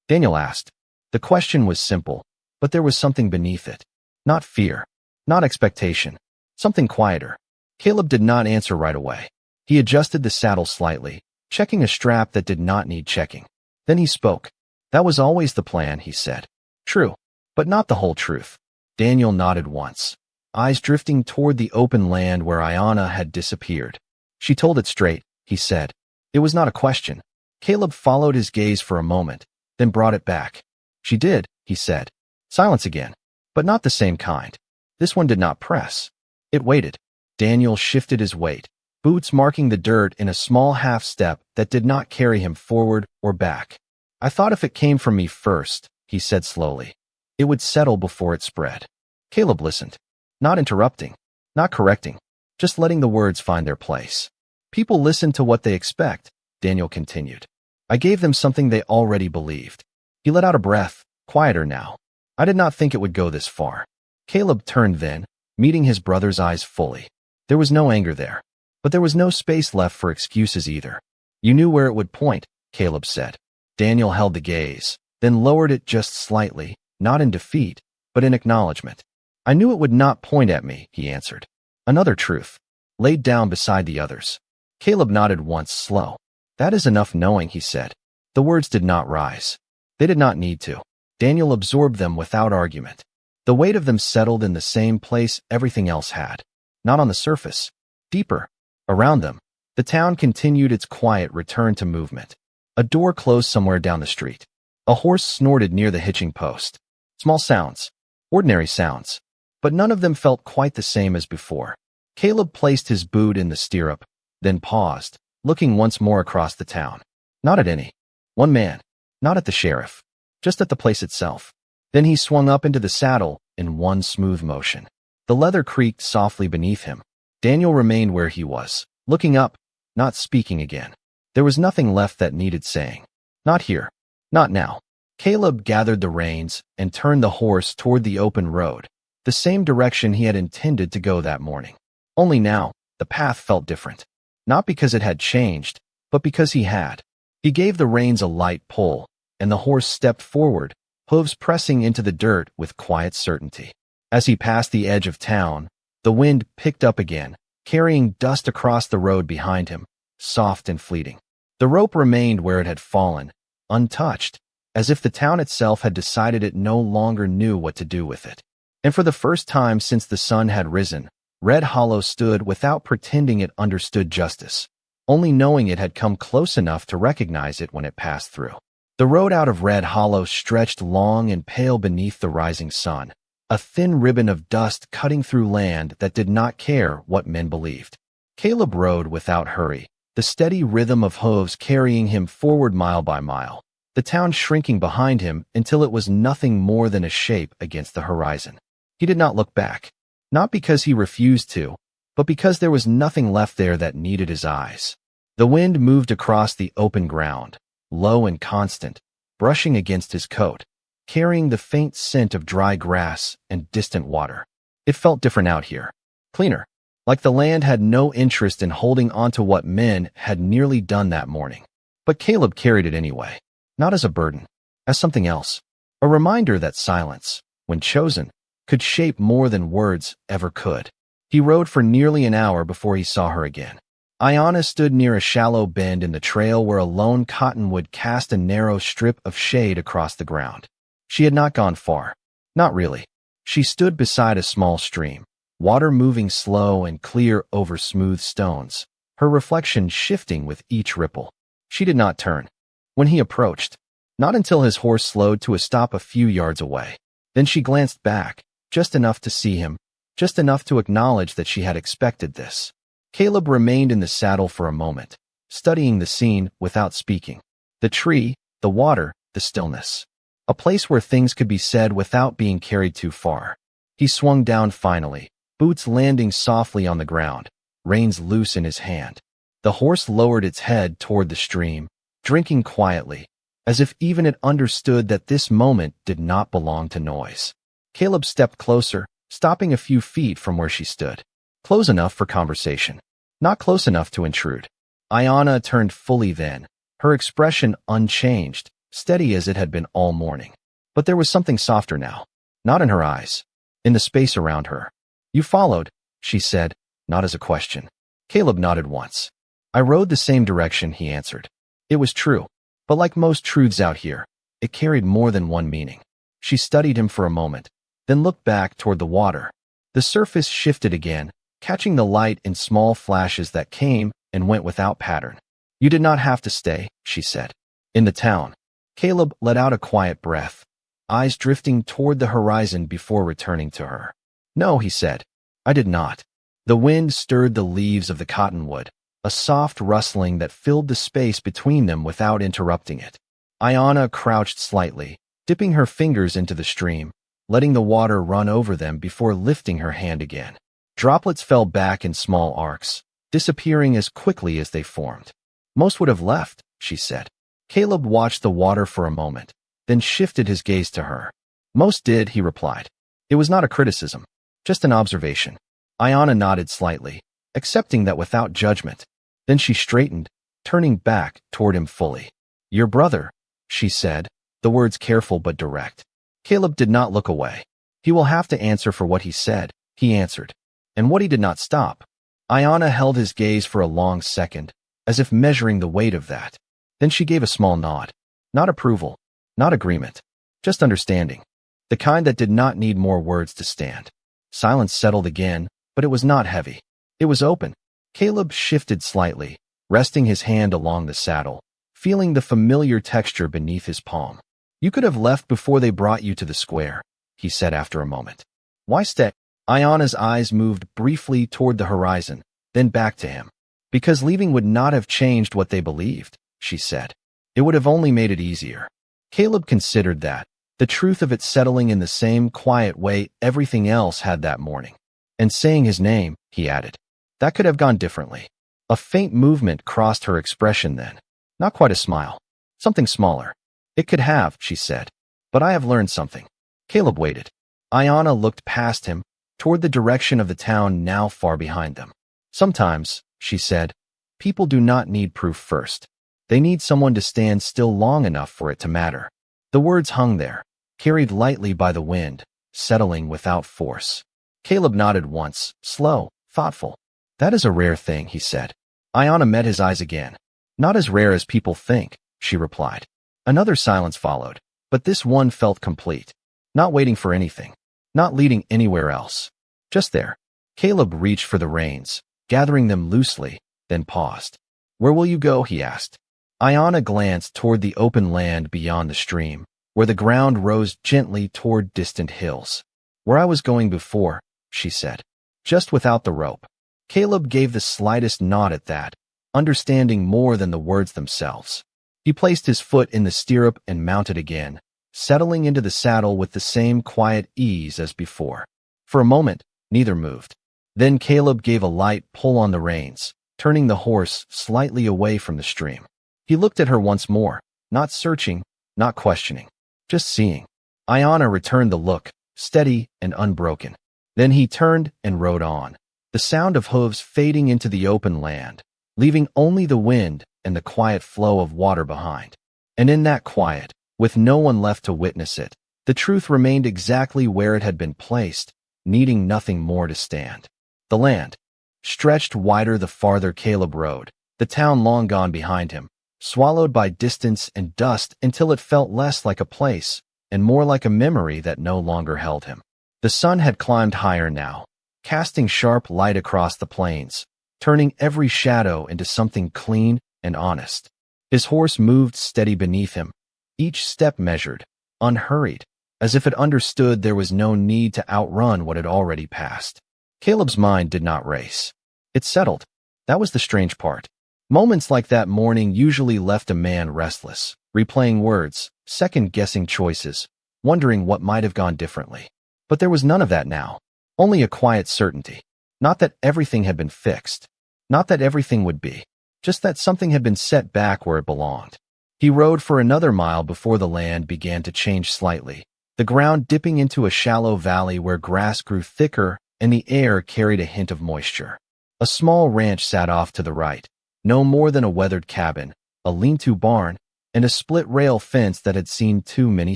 Daniel asked. The question was simple, but there was something beneath it. Not fear, Not expectation. Something quieter. Caleb did not answer right away. He adjusted the saddle slightly, checking a strap that did not need checking. Then he spoke. That was always the plan, he said. True, but not the whole truth. Daniel nodded once, eyes drifting toward the open land where Ayanna had disappeared. She told it straight, he said. It was not a question. Caleb followed his gaze for a moment, then brought it back. She did, he said. Silence again, but not the same kind. This one did not press. It waited. Daniel shifted his weight, boots marking the dirt in a small half step that did not carry him forward or back. I thought if it came from me first, he said slowly, it would settle before it spread. Caleb listened, not interrupting, not correcting, just letting the words find their place. People listen to what they expect, Daniel continued. I gave them something they already believed. He let out a breath, quieter now. I did not think it would go this far. Caleb turned then, meeting his brother's eyes fully. There was no anger there, but there was no space left for excuses either. You knew where it would point, Caleb said. Daniel held the gaze, then lowered it just slightly, not in defeat, but in acknowledgement. I knew it would not point at me, he answered. Another truth, laid down beside the others. Caleb nodded once, slow. That is enough knowing, he said. The words did not rise. They did not need to. Daniel absorbed them without argument. The weight of them settled in the same place everything else had. Not on the surface. Deeper. Around them. The town continued its quiet return to movement. A door closed somewhere down the street. A horse snorted near the hitching post. Small sounds. Ordinary sounds. But none of them felt quite the same as before. Caleb placed his boot in the stirrup, then paused, looking once more across the town. Not at any one man. Not at the sheriff. Just at the place itself. Then he swung up into the saddle in one smooth motion. The leather creaked softly beneath him. Daniel remained where he was, looking up, not speaking again. There was nothing left that needed saying. Not here. Not now. Caleb gathered the reins and turned the horse toward the open road, the same direction he had intended to go that morning. Only now, the path felt different. Not because it had changed, but because he had. He gave the reins a light pull, and the horse stepped forward, hooves pressing into the dirt with quiet certainty. As he passed the edge of town, the wind picked up again, carrying dust across the road behind him, soft and fleeting. The rope remained where it had fallen, untouched, as if the town itself had decided it no longer knew what to do with it. And for the first time since the sun had risen, Red Hollow stood without pretending it understood justice, only knowing it had come close enough to recognize it when it passed through. The road out of Red Hollow stretched long and pale beneath the rising sun, a thin ribbon of dust cutting through land that did not care what men believed. Caleb rode without hurry, the steady rhythm of hooves carrying him forward mile by mile, the town shrinking behind him until it was nothing more than a shape against the horizon. He did not look back, not because he refused to, but because there was nothing left there that needed his eyes. The wind moved across the open ground, low and constant, brushing against his coat, carrying the faint scent of dry grass and distant water. It felt different out here, cleaner, like the land had no interest in holding onto what men had nearly done that morning. But Caleb carried it anyway, not as a burden, as something else, a reminder that silence, when chosen, could shape more than words ever could. He rode for nearly an hour before he saw her again. Ayanna stood near a shallow bend in the trail where a lone cottonwood cast a narrow strip of shade across the ground. She had not gone far. Not really. She stood beside a small stream, water moving slow and clear over smooth stones, her reflection shifting with each ripple. She did not turn. When he approached, not until his horse slowed to a stop a few yards away. Then she glanced back, just enough to see him, just enough to acknowledge that she had expected this. Caleb remained in the saddle for a moment, studying the scene without speaking. The tree, the water, the stillness. A place where things could be said without being carried too far. He swung down finally, boots landing softly on the ground, reins loose in his hand. The horse lowered its head toward the stream, drinking quietly, as if even it understood that this moment did not belong to noise. Caleb stepped closer, stopping a few feet from where she stood. Close enough for conversation, not close enough to intrude. Ayanna turned fully then, her expression unchanged, steady as it had been all morning. But there was something softer now, not in her eyes, in the space around her. You followed, she said, not as a question. Caleb nodded once. I rode the same direction, he answered. It was true, but like most truths out here, it carried more than one meaning. She studied him for a moment, then looked back toward the water. The surface shifted again, catching the light in small flashes that came and went without pattern. You did not have to stay, she said. In the town. Caleb let out a quiet breath, eyes drifting toward the horizon before returning to her. No, he said. I did not. The wind stirred the leaves of the cottonwood, a soft rustling that filled the space between them without interrupting it. Ayanna crouched slightly, dipping her fingers into the stream, letting the water run over them before lifting her hand again. Droplets fell back in small arcs, disappearing as quickly as they formed. Most would have left, she said. Caleb watched the water for a moment, then shifted his gaze to her. Most did, he replied. It was not a criticism, just an observation. Ayanna nodded slightly, accepting that without judgment. Then she straightened, turning back toward him fully. Your brother, she said, the words careful but direct. Caleb did not look away. He will have to answer for what he said, he answered. And what he did not stop. Ayanna held his gaze for a long second, as if measuring the weight of that. Then she gave a small nod. Not approval, not agreement, just understanding. The kind that did not need more words to stand. Silence settled again, but it was not heavy. It was open. Caleb shifted slightly, resting his hand along the saddle, feeling the familiar texture beneath his palm. You could have left before they brought you to the square, he said after a moment. Why stay? Ayanna's eyes moved briefly toward the horizon, then back to him. Because leaving would not have changed what they believed, she said. It would have only made it easier. Caleb considered that, the truth of it settling in the same quiet way everything else had that morning. And saying his name, he added. That could have gone differently. A faint movement crossed her expression then. Not quite a smile. Something smaller. It could have, she said. But I have learned something. Caleb waited. Ayanna looked past him, toward the direction of the town now far behind them. Sometimes, she said, people do not need proof first. They need someone to stand still long enough for it to matter. The words hung there, carried lightly by the wind, settling without force. Caleb nodded once, slow, thoughtful. That is a rare thing, he said. Ayanna met his eyes again. Not as rare as people think, she replied. Another silence followed, but this one felt complete. Not waiting for anything. Not leading anywhere else. Just there. Caleb reached for the reins, gathering them loosely, then paused. Where will you go? He asked. Ayanna glanced toward the open land beyond the stream, where the ground rose gently toward distant hills. Where I was going before, she said. Just without the rope. Caleb gave the slightest nod at that, understanding more than the words themselves. He placed his foot in the stirrup and mounted again, settling into the saddle with the same quiet ease as before. For a moment, neither moved. Then Caleb gave a light pull on the reins, turning the horse slightly away from the stream. He looked at her once more, not searching, not questioning, just seeing. Ayanna returned the look, steady and unbroken. Then he turned and rode on, the sound of hooves fading into the open land, leaving only the wind and the quiet flow of water behind. And in that quiet, with no one left to witness it, the truth remained exactly where it had been placed, needing nothing more to stand. The land stretched wider the farther Caleb rode, the town long gone behind him, swallowed by distance and dust until it felt less like a place and more like a memory that no longer held him. The sun had climbed higher now, casting sharp light across the plains, turning every shadow into something clean and honest. His horse moved steady beneath him, each step measured, unhurried, as if it understood there was no need to outrun what had already passed. Caleb's mind did not race. It settled. That was the strange part. Moments like that morning usually left a man restless, replaying words, second-guessing choices, wondering what might have gone differently. But there was none of that now. Only a quiet certainty. Not that everything had been fixed. Not that everything would be. Just that something had been set back where it belonged. He rode for another mile before the land began to change slightly, the ground dipping into a shallow valley where grass grew thicker and the air carried a hint of moisture. A small ranch sat off to the right, no more than a weathered cabin, a lean-to barn, and a split-rail fence that had seen too many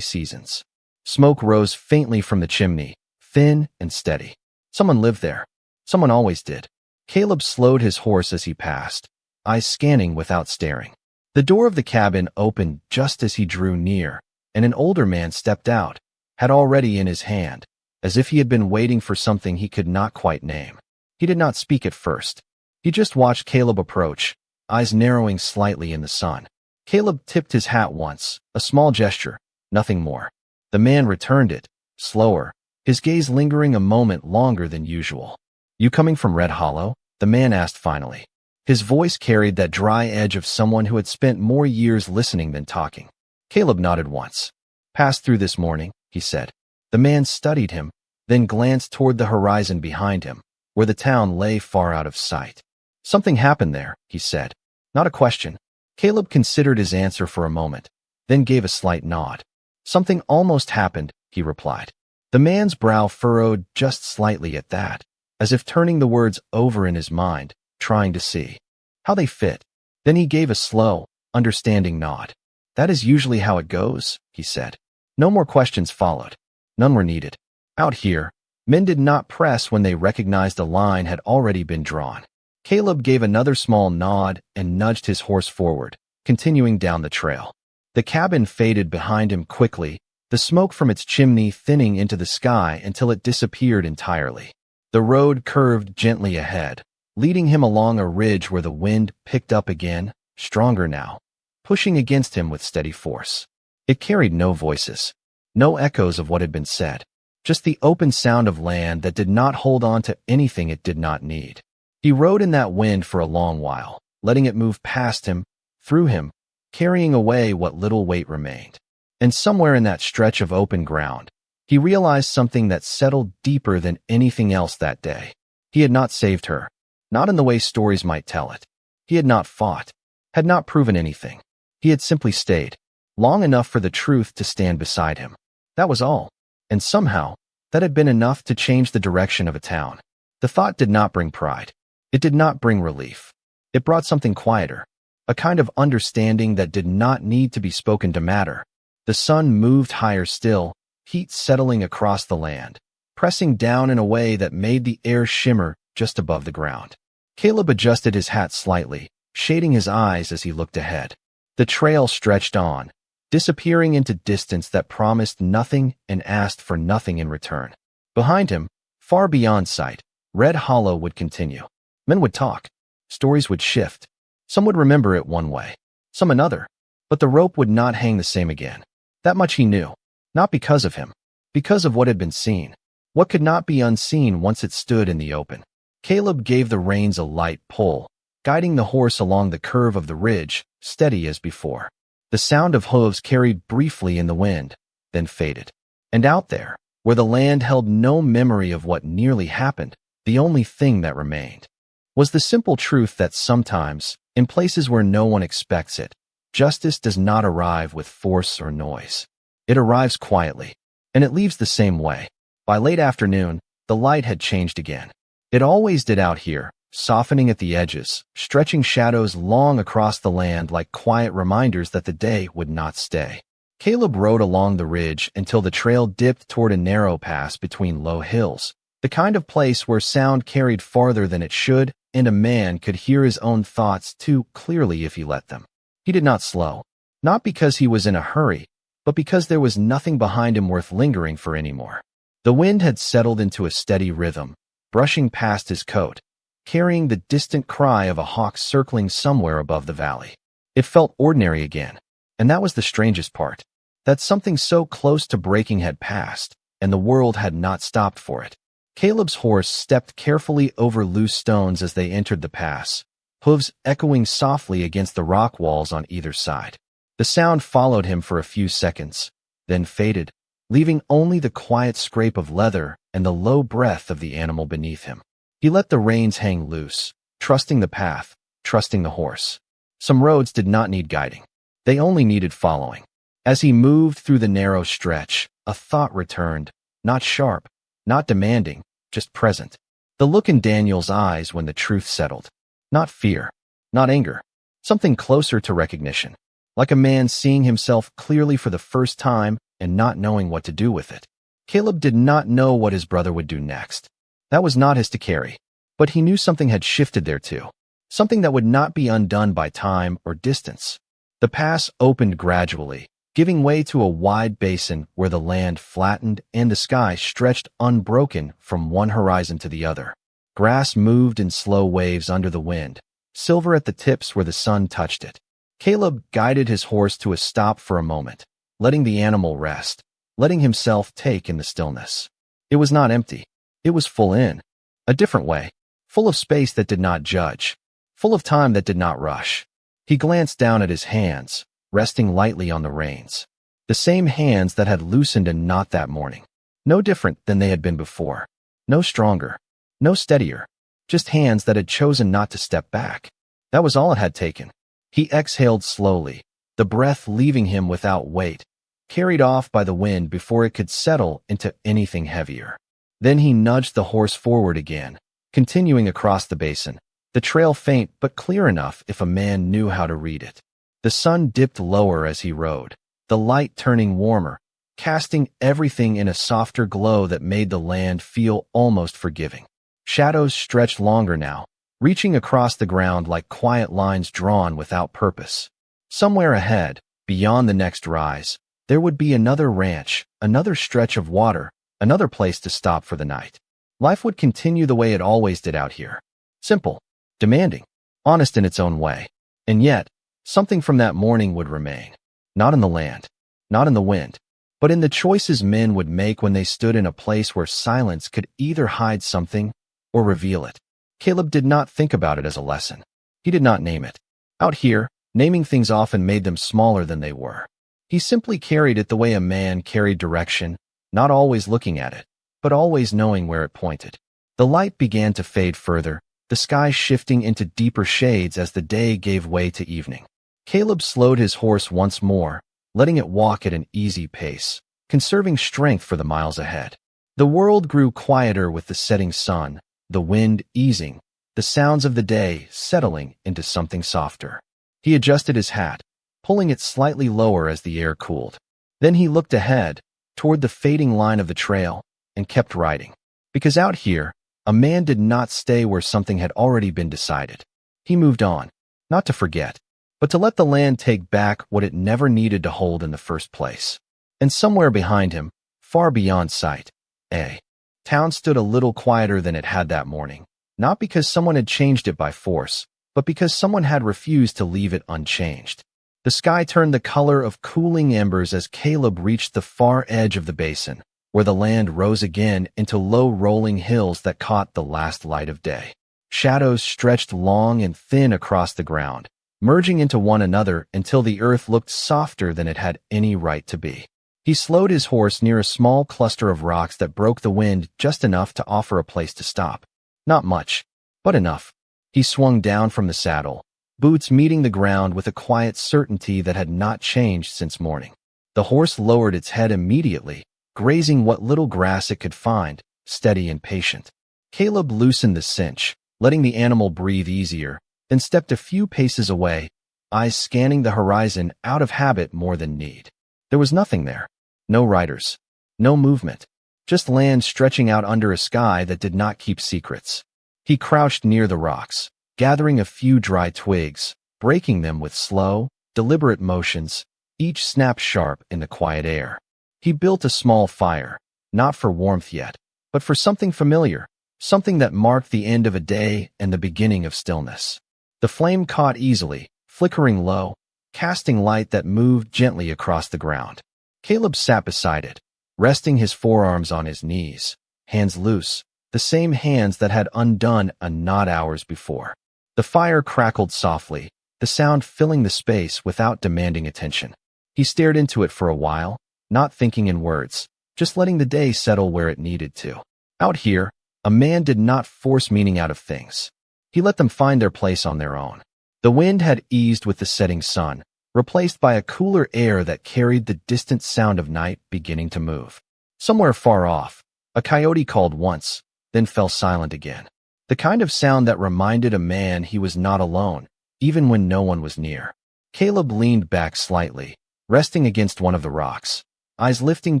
seasons. Smoke rose faintly from the chimney, thin and steady. Someone lived there. Someone always did. Caleb slowed his horse as he passed, eyes scanning without staring. The door of the cabin opened just as he drew near, and an older man stepped out, hat already in his hand, as if he had been waiting for something he could not quite name. He did not speak at first. He just watched Caleb approach, eyes narrowing slightly in the sun. Caleb tipped his hat once, a small gesture, nothing more. The man returned it, slower, his gaze lingering a moment longer than usual. "You coming from Red Hollow?" the man asked finally. His voice carried that dry edge of someone who had spent more years listening than talking. Caleb nodded once. "Passed through this morning," he said. The man studied him, then glanced toward the horizon behind him, where the town lay far out of sight. "Something happened there," he said. Not a question. Caleb considered his answer for a moment, then gave a slight nod. "Something almost happened," he replied. The man's brow furrowed just slightly at that, as if turning the words over in his mind, trying to see how they fit. Then he gave a slow, understanding nod. "That is usually how it goes," he said. No more questions followed. None were needed. Out here, men did not press when they recognized a line had already been drawn. Caleb gave another small nod and nudged his horse forward, continuing down the trail. The cabin faded behind him quickly, the smoke from its chimney thinning into the sky until it disappeared entirely. The road curved gently ahead, leading him along a ridge where the wind picked up again, stronger now, pushing against him with steady force. It carried no voices, no echoes of what had been said, just the open sound of land that did not hold on to anything it did not need. He rode in that wind for a long while, letting it move past him, through him, carrying away what little weight remained. And somewhere in that stretch of open ground, he realized something that settled deeper than anything else that day. He had not saved her, not in the way stories might tell it. He had not fought, had not proven anything. He had simply stayed, long enough for the truth to stand beside him. That was all. And somehow, that had been enough to change the direction of a town. The thought did not bring pride. It did not bring relief. It brought something quieter, a kind of understanding that did not need to be spoken to matter. The sun moved higher still, heat settling across the land, pressing down in a way that made the air shimmer just above the ground. Caleb adjusted his hat slightly, shading his eyes as he looked ahead. The trail stretched on, disappearing into distance that promised nothing and asked for nothing in return. Behind him, far beyond sight, Red Hollow would continue. Men would talk. Stories would shift. Some would remember it one way, some another. But the rope would not hang the same again. That much he knew. Not because of him. Because of what had been seen. What could not be unseen once it stood in the open. Caleb gave the reins a light pull, guiding the horse along the curve of the ridge, steady as before. The sound of hooves carried briefly in the wind, then faded. And out there, where the land held no memory of what nearly happened, the only thing that remained was the simple truth that sometimes, in places where no one expects it, justice does not arrive with force or noise. It arrives quietly, and it leaves the same way. By late afternoon, the light had changed again. It always did out here, softening at the edges, stretching shadows long across the land like quiet reminders that the day would not stay. Caleb rode along the ridge until the trail dipped toward a narrow pass between low hills, the kind of place where sound carried farther than it should, and a man could hear his own thoughts too clearly if he let them. He did not slow, not because he was in a hurry, but because there was nothing behind him worth lingering for anymore. The wind had settled into a steady rhythm, brushing past his coat, carrying the distant cry of a hawk circling somewhere above the valley. It felt ordinary again, and that was the strangest part, that something so close to breaking had passed, and the world had not stopped for it. Caleb's horse stepped carefully over loose stones as they entered the pass, hooves echoing softly against the rock walls on either side. The sound followed him for a few seconds, then faded, leaving only the quiet scrape of leather and the low breath of the animal beneath him. He let the reins hang loose, trusting the path, trusting the horse. Some roads did not need guiding. They only needed following. As he moved through the narrow stretch, a thought returned, not sharp, not demanding, just present. The look in Daniel's eyes when the truth settled. Not fear, not anger, something closer to recognition, like a man seeing himself clearly for the first time and not knowing what to do with it. Caleb did not know what his brother would do next. That was not his to carry. But he knew something had shifted there too. Something that would not be undone by time or distance. The pass opened gradually, giving way to a wide basin where the land flattened and the sky stretched unbroken from one horizon to the other. Grass moved in slow waves under the wind, silver at the tips where the sun touched it. Caleb guided his horse to a stop for a moment, letting the animal rest, letting himself take in the stillness. It was not empty. It was full in a different way, full of space that did not judge, full of time that did not rush. He glanced down at his hands, resting lightly on the reins. The same hands that had loosened a knot that morning. No different than they had been before. No stronger. No steadier. Just hands that had chosen not to step back. That was all it had taken. He exhaled slowly, the breath leaving him without weight, carried off by the wind before it could settle into anything heavier. Then he nudged the horse forward again, continuing across the basin, the trail faint but clear enough if a man knew how to read it. The sun dipped lower as he rode, the light turning warmer, casting everything in a softer glow that made the land feel almost forgiving. Shadows stretched longer now, reaching across the ground like quiet lines drawn without purpose. Somewhere ahead, beyond the next rise, there would be another ranch, another stretch of water, another place to stop for the night. Life would continue the way it always did out here. Simple, demanding, honest in its own way. And yet, something from that morning would remain. Not in the land, not in the wind, but in the choices men would make when they stood in a place where silence could either hide something or reveal it. Caleb did not think about it as a lesson. He did not name it. Out here, naming things often made them smaller than they were. He simply carried it the way a man carried direction, not always looking at it, but always knowing where it pointed. The light began to fade further, the sky shifting into deeper shades as the day gave way to evening. Caleb slowed his horse once more, letting it walk at an easy pace, conserving strength for the miles ahead. The world grew quieter with the setting sun, the wind easing, the sounds of the day settling into something softer. He adjusted his hat, pulling it slightly lower as the air cooled. Then he looked ahead, toward the fading line of the trail, and kept riding. Because out here, a man did not stay where something had already been decided. He moved on, not to forget, but to let the land take back what it never needed to hold in the first place. And somewhere behind him, far beyond sight, a town stood a little quieter than it had that morning, not because someone had changed it by force, but because someone had refused to leave it unchanged. The sky turned the color of cooling embers as Caleb reached the far edge of the basin, where the land rose again into low rolling hills that caught the last light of day. Shadows stretched long and thin across the ground, merging into one another until the earth looked softer than it had any right to be. He slowed his horse near a small cluster of rocks that broke the wind just enough to offer a place to stop. Not much, but enough. He swung down from the saddle, boots meeting the ground with a quiet certainty that had not changed since morning. The horse lowered its head immediately, grazing what little grass it could find, steady and patient. Caleb loosened the cinch, letting the animal breathe easier, then stepped a few paces away, eyes scanning the horizon out of habit more than need. There was nothing there. No riders. No movement. Just land stretching out under a sky that did not keep secrets. He crouched near the rocks, gathering a few dry twigs, breaking them with slow, deliberate motions, each snap sharp in the quiet air. He built a small fire, not for warmth yet, but for something familiar, something that marked the end of a day and the beginning of stillness. The flame caught easily, flickering low, casting light that moved gently across the ground. Caleb sat beside it, resting his forearms on his knees, hands loose, the same hands that had undone a knot hours before. The fire crackled softly, the sound filling the space without demanding attention. He stared into it for a while, not thinking in words, just letting the day settle where it needed to. Out here, a man did not force meaning out of things. He let them find their place on their own. The wind had eased with the setting sun, replaced by a cooler air that carried the distant sound of night beginning to move. Somewhere far off, a coyote called once, then fell silent again. The kind of sound that reminded a man he was not alone, even when no one was near. Caleb leaned back slightly, resting against one of the rocks, eyes lifting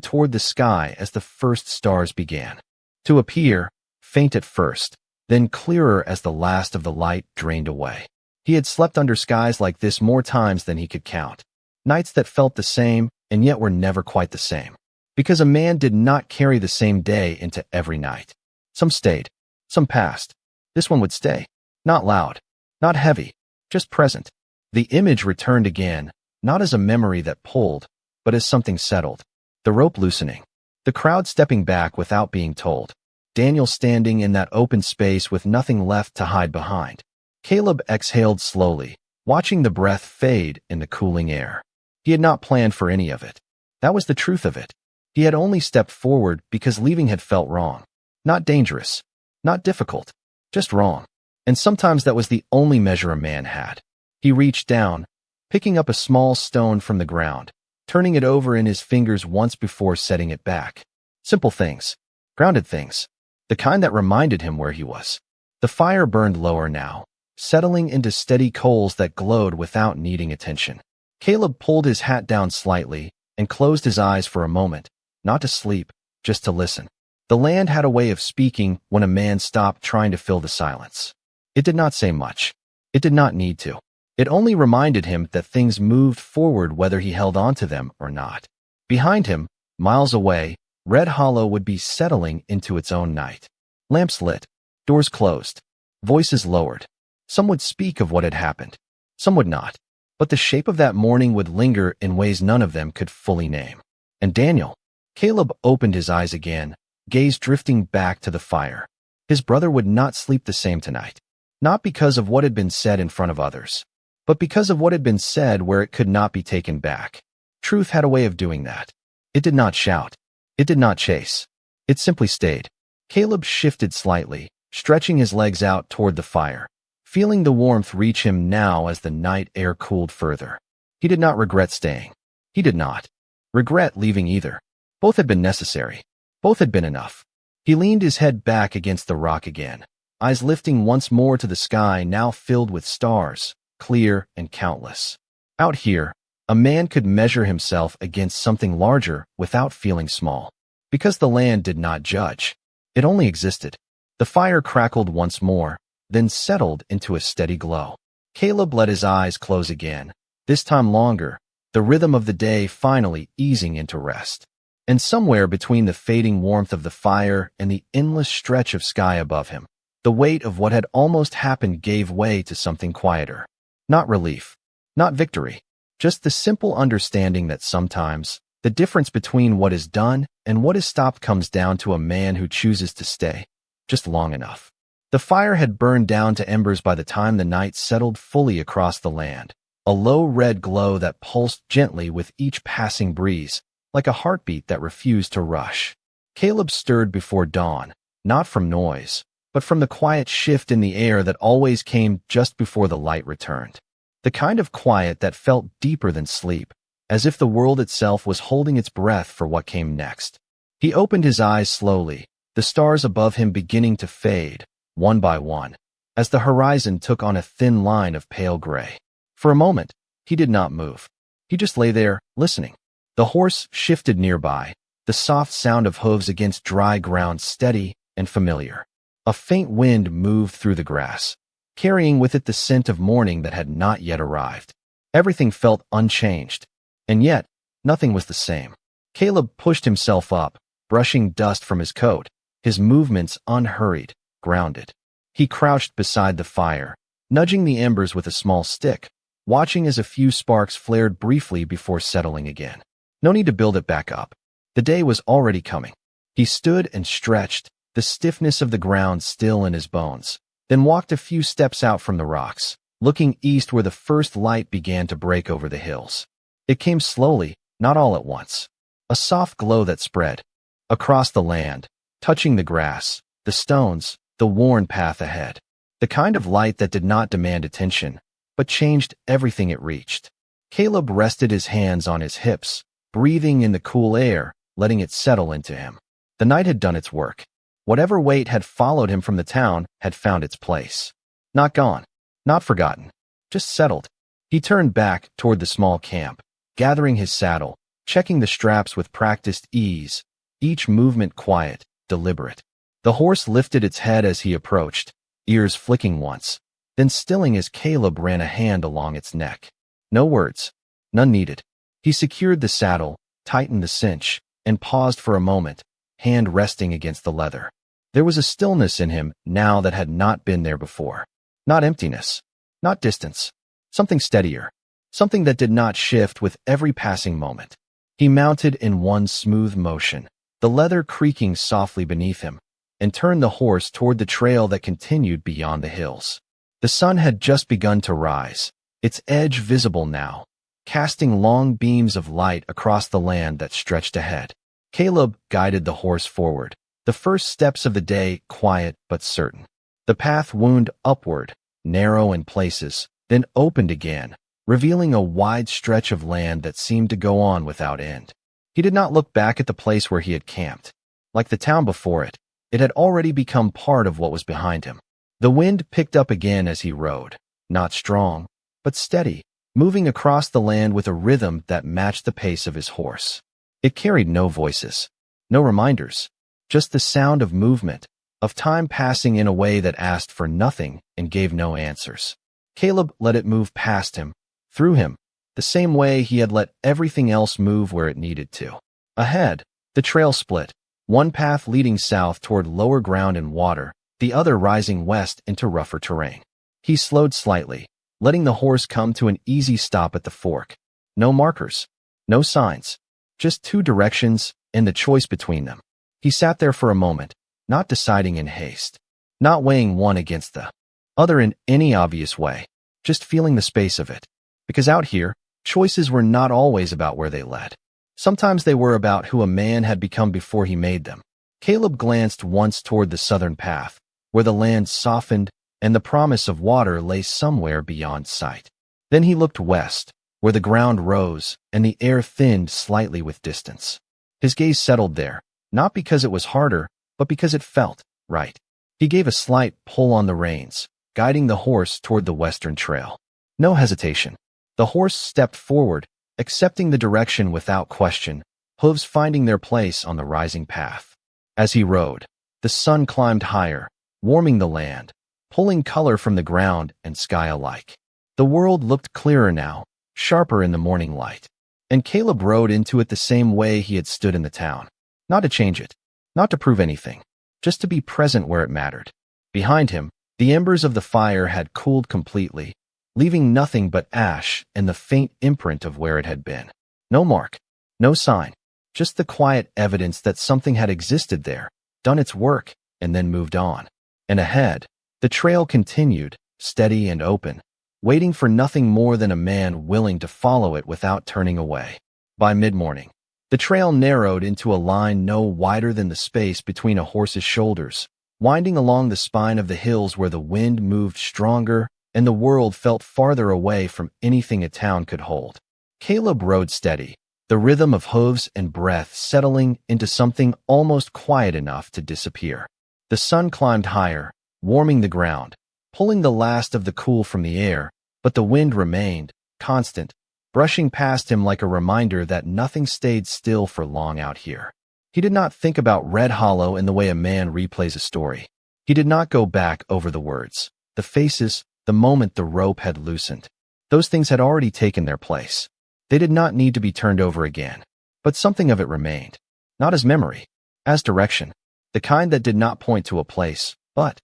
toward the sky as the first stars began to appear, faint at first, then clearer as the last of the light drained away. He had slept under skies like this more times than he could count. Nights that felt the same, and yet were never quite the same. Because a man did not carry the same day into every night. Some stayed, some passed. This one would stay. Not loud, not heavy, just present. The image returned again, not as a memory that pulled, but as something settled. The rope loosening. The crowd stepping back without being told. Daniel standing in that open space with nothing left to hide behind. Caleb exhaled slowly, watching the breath fade in the cooling air. He had not planned for any of it. That was the truth of it. He had only stepped forward because leaving had felt wrong. Not dangerous, not difficult, just wrong. And sometimes that was the only measure a man had. He reached down, picking up a small stone from the ground, turning it over in his fingers once before setting it back. Simple things, grounded things, the kind that reminded him where he was. The fire burned lower now, settling into steady coals that glowed without needing attention. Caleb pulled his hat down slightly and closed his eyes for a moment, not to sleep, just to listen. The land had a way of speaking when a man stopped trying to fill the silence. It did not say much. It did not need to. It only reminded him that things moved forward whether he held on to them or not. Behind him, miles away, Red Hollow would be settling into its own night. Lamps lit, doors closed, voices lowered. Some would speak of what had happened. Some would not. But the shape of that morning would linger in ways none of them could fully name. And Daniel, Caleb opened his eyes again, gaze drifting back to the fire. His brother would not sleep the same tonight. Not because of what had been said in front of others, but because of what had been said where it could not be taken back. Truth had a way of doing that. It did not shout. It did not chase. It simply stayed. Caleb shifted slightly, stretching his legs out toward the fire, feeling the warmth reach him now as the night air cooled further. He did not regret staying. He did not regret leaving either. Both had been necessary. Both had been enough. He leaned his head back against the rock again, eyes lifting once more to the sky now filled with stars, clear and countless. Out here, a man could measure himself against something larger without feeling small. Because the land did not judge. It only existed. The fire crackled once more, then settled into a steady glow. Caleb let his eyes close again, this time longer, the rhythm of the day finally easing into rest. And somewhere between the fading warmth of the fire and the endless stretch of sky above him, the weight of what had almost happened gave way to something quieter. Not relief, not victory, just the simple understanding that sometimes the difference between what is done and what is stopped comes down to a man who chooses to stay just long enough. The fire had burned down to embers by the time the night settled fully across the land, a low red glow that pulsed gently with each passing breeze, like a heartbeat that refused to rush. Caleb stirred before dawn, not from noise, but from the quiet shift in the air that always came just before the light returned. The kind of quiet that felt deeper than sleep, as if the world itself was holding its breath for what came next. He opened his eyes slowly, the stars above him beginning to fade, one by one, as the horizon took on a thin line of pale gray. For a moment, he did not move. He just lay there, listening. The horse shifted nearby, the soft sound of hooves against dry ground steady and familiar. A faint wind moved through the grass, carrying with it the scent of morning that had not yet arrived. Everything felt unchanged, and yet nothing was the same. Caleb pushed himself up, brushing dust from his coat, his movements unhurried, grounded. He crouched beside the fire, nudging the embers with a small stick, watching as a few sparks flared briefly before settling again. No need to build it back up. The day was already coming. He stood and stretched, the stiffness of the ground still in his bones, then walked a few steps out from the rocks, looking east where the first light began to break over the hills. It came slowly, not all at once. A soft glow that spread across the land, touching the grass, the stones, the worn path ahead. The kind of light that did not demand attention, but changed everything it reached. Caleb rested his hands on his hips, breathing in the cool air, letting it settle into him. The night had done its work. Whatever weight had followed him from the town had found its place. Not gone, not forgotten, just settled. He turned back toward the small camp, gathering his saddle, checking the straps with practiced ease, each movement quiet, deliberate. The horse lifted its head as he approached, ears flicking once, then stilling as Caleb ran a hand along its neck. No words. None needed. He secured the saddle, tightened the cinch, and paused for a moment, hand resting against the leather. There was a stillness in him now that had not been there before. Not emptiness. Not distance. Something steadier. Something that did not shift with every passing moment. He mounted in one smooth motion, the leather creaking softly beneath him, and turned the horse toward the trail that continued beyond the hills. The sun had just begun to rise, its edge visible now, casting long beams of light across the land that stretched ahead. Caleb guided the horse forward, the first steps of the day quiet but certain. The path wound upward, narrow in places, then opened again, revealing a wide stretch of land that seemed to go on without end. He did not look back at the place where he had camped. Like the town before it, it had already become part of what was behind him. The wind picked up again as he rode, not strong, but steady, moving across the land with a rhythm that matched the pace of his horse. It carried no voices, no reminders, just the sound of movement, of time passing in a way that asked for nothing and gave no answers. Caleb let it move past him, through him, the same way he had let everything else move where it needed to. Ahead, the trail split, one path leading south toward lower ground and water, the other rising west into rougher terrain. He slowed slightly, letting the horse come to an easy stop at the fork. No markers, no signs, just two directions and the choice between them. He sat there for a moment, not deciding in haste, not weighing one against the other in any obvious way, just feeling the space of it. Because out here, choices were not always about where they led. Sometimes they were about who a man had become before he made them. Caleb glanced once toward the southern path, where the land softened and the promise of water lay somewhere beyond sight. Then he looked west, where the ground rose and the air thinned slightly with distance. His gaze settled there, not because it was harder, but because it felt right. He gave a slight pull on the reins, guiding the horse toward the western trail. No hesitation. The horse stepped forward, accepting the direction without question, hooves finding their place on the rising path. As he rode, the sun climbed higher, warming the land, pulling color from the ground and sky alike. The world looked clearer now, sharper in the morning light. And Caleb rode into it the same way he had stood in the town. Not to change it, not to prove anything, just to be present where it mattered. Behind him, the embers of the fire had cooled completely, leaving nothing but ash and the faint imprint of where it had been. No mark, no sign, just the quiet evidence that something had existed there, done its work, and then moved on. And ahead, the trail continued, steady and open, waiting for nothing more than a man willing to follow it without turning away. By mid-morning, the trail narrowed into a line no wider than the space between a horse's shoulders, winding along the spine of the hills where the wind moved stronger and the world felt farther away from anything a town could hold. Caleb rode steady, the rhythm of hooves and breath settling into something almost quiet enough to disappear. The sun climbed higher, warming the ground, pulling the last of the cool from the air, but the wind remained, constant, brushing past him like a reminder that nothing stayed still for long out here. He did not think about Red Hollow in the way a man replays a story. He did not go back over the words, the faces, the moment the rope had loosened. Those things had already taken their place. They did not need to be turned over again. But something of it remained. Not as memory, as direction. The kind that did not point to a place, but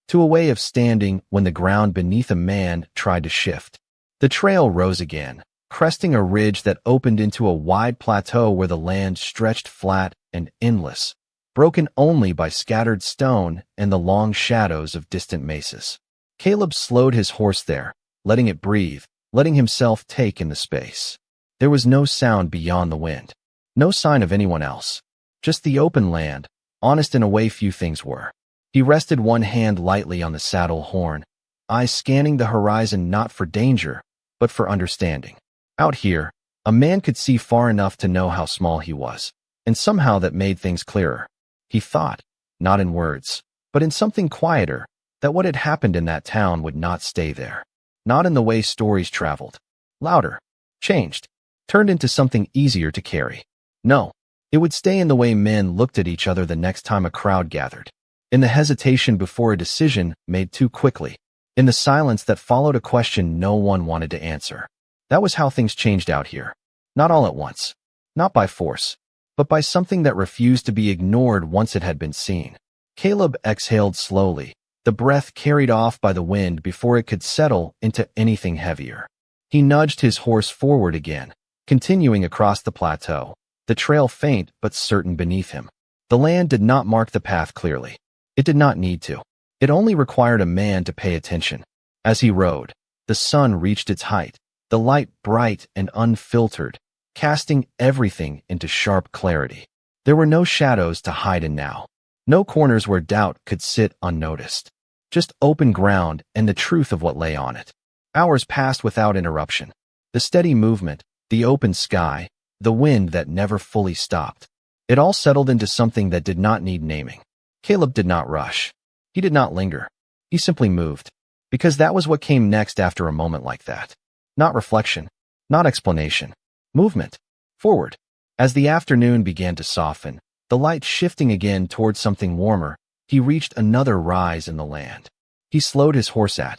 to a way of standing when the ground beneath a man tried to shift. The trail rose again, cresting a ridge that opened into a wide plateau where the land stretched flat and endless, broken only by scattered stone and the long shadows of distant mesas. Caleb slowed his horse there, letting it breathe, letting himself take in the space. There was no sound beyond the wind, no sign of anyone else, just the open land, honest in a way few things were. He rested one hand lightly on the saddle horn, eyes scanning the horizon not for danger, but for understanding. Out here, a man could see far enough to know how small he was, and somehow that made things clearer. He thought, not in words, but in something quieter, that what had happened in that town would not stay there. Not in the way stories traveled. Louder. Changed. Turned into something easier to carry. No, it would stay in the way men looked at each other the next time a crowd gathered. in the hesitation before a decision made too quickly, in the silence that followed a question no one wanted to answer. That was how things changed out here. Not all at once. Not by force, but by something that refused to be ignored once it had been seen. Caleb exhaled slowly, the breath carried off by the wind before it could settle into anything heavier. He nudged his horse forward again, continuing across the plateau, the trail faint but certain beneath him. The land did not mark the path clearly. It did not need to. It only required a man to pay attention. As he rode, the sun reached its height, the light bright and unfiltered, casting everything into sharp clarity. There were no shadows to hide in now. No corners where doubt could sit unnoticed. Just open ground and the truth of what lay on it. Hours passed without interruption. The steady movement, the open sky, the wind that never fully stopped. It all settled into something that did not need naming. Caleb did not rush. He did not linger. He simply moved. Because that was what came next after a moment like that. Not reflection. Not explanation. Movement. Forward. As the afternoon began to soften, the light shifting again towards something warmer, he reached another rise in the land. He slowed his horse at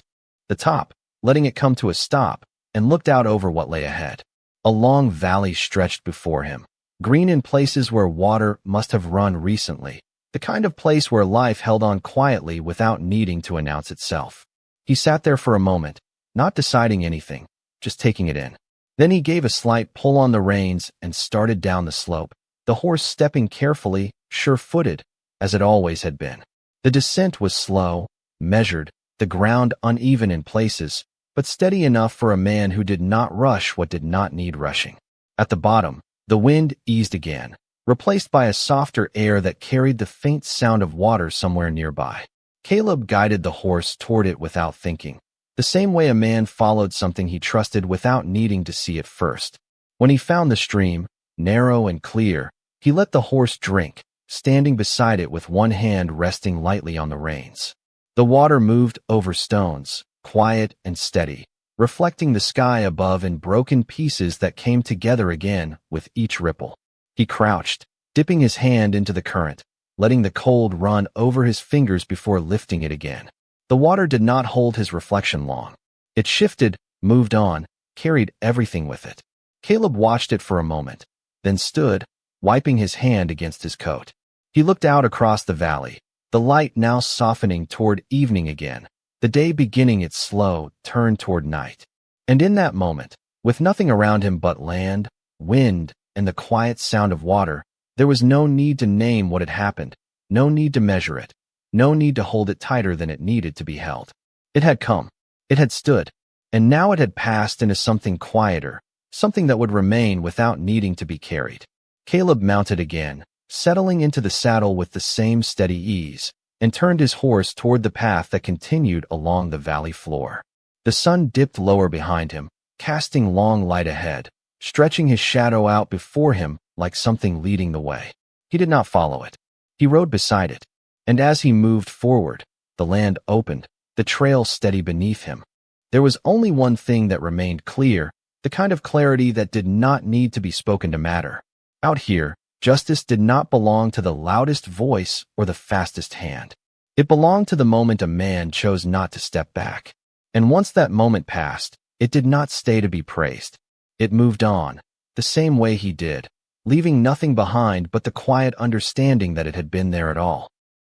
the top, letting it come to a stop, and looked out over what lay ahead. A long valley stretched before him, green in places where water must have run recently, the kind of place where life held on quietly without needing to announce itself. He sat there for a moment, not deciding anything, just taking it in. Then he gave a slight pull on the reins and started down the slope, the horse stepping carefully, sure-footed, as it always had been. The descent was slow, measured, the ground uneven in places, but steady enough for a man who did not rush what did not need rushing. At the bottom, the wind eased again, replaced by a softer air that carried the faint sound of water somewhere nearby. Caleb guided the horse toward it without thinking, the same way a man followed something he trusted without needing to see it first. When he found the stream, narrow and clear, he let the horse drink, standing beside it with one hand resting lightly on the reins. The water moved over stones, quiet and steady, reflecting the sky above in broken pieces that came together again with each ripple. He crouched, dipping his hand into the current, letting the cold run over his fingers before lifting it again. The water did not hold his reflection long. It shifted, moved on, carried everything with it. Caleb watched it for a moment, then stood, wiping his hand against his coat. He looked out across the valley, the light now softening toward evening again, the day beginning its slow turn toward night. And in that moment, with nothing around him but land, wind, and the quiet sound of water, there was no need to name what had happened, no need to measure it, no need to hold it tighter than it needed to be held. It had come, it had stood, and now it had passed into something quieter, something that would remain without needing to be carried. Caleb mounted again, settling into the saddle with the same steady ease, and turned his horse toward the path that continued along the valley floor. The sun dipped lower behind him, casting long light ahead, stretching his shadow out before him like something leading the way. He did not follow it. He rode beside it, and as he moved forward, the land opened, the trail steady beneath him. There was only one thing that remained clear, the kind of clarity that did not need to be spoken to matter. Out here, justice did not belong to the loudest voice or the fastest hand. It belonged to the moment a man chose not to step back. And once that moment passed, it did not stay to be praised. It moved on, the same way he did, leaving nothing behind but the quiet understanding that it had been there at all.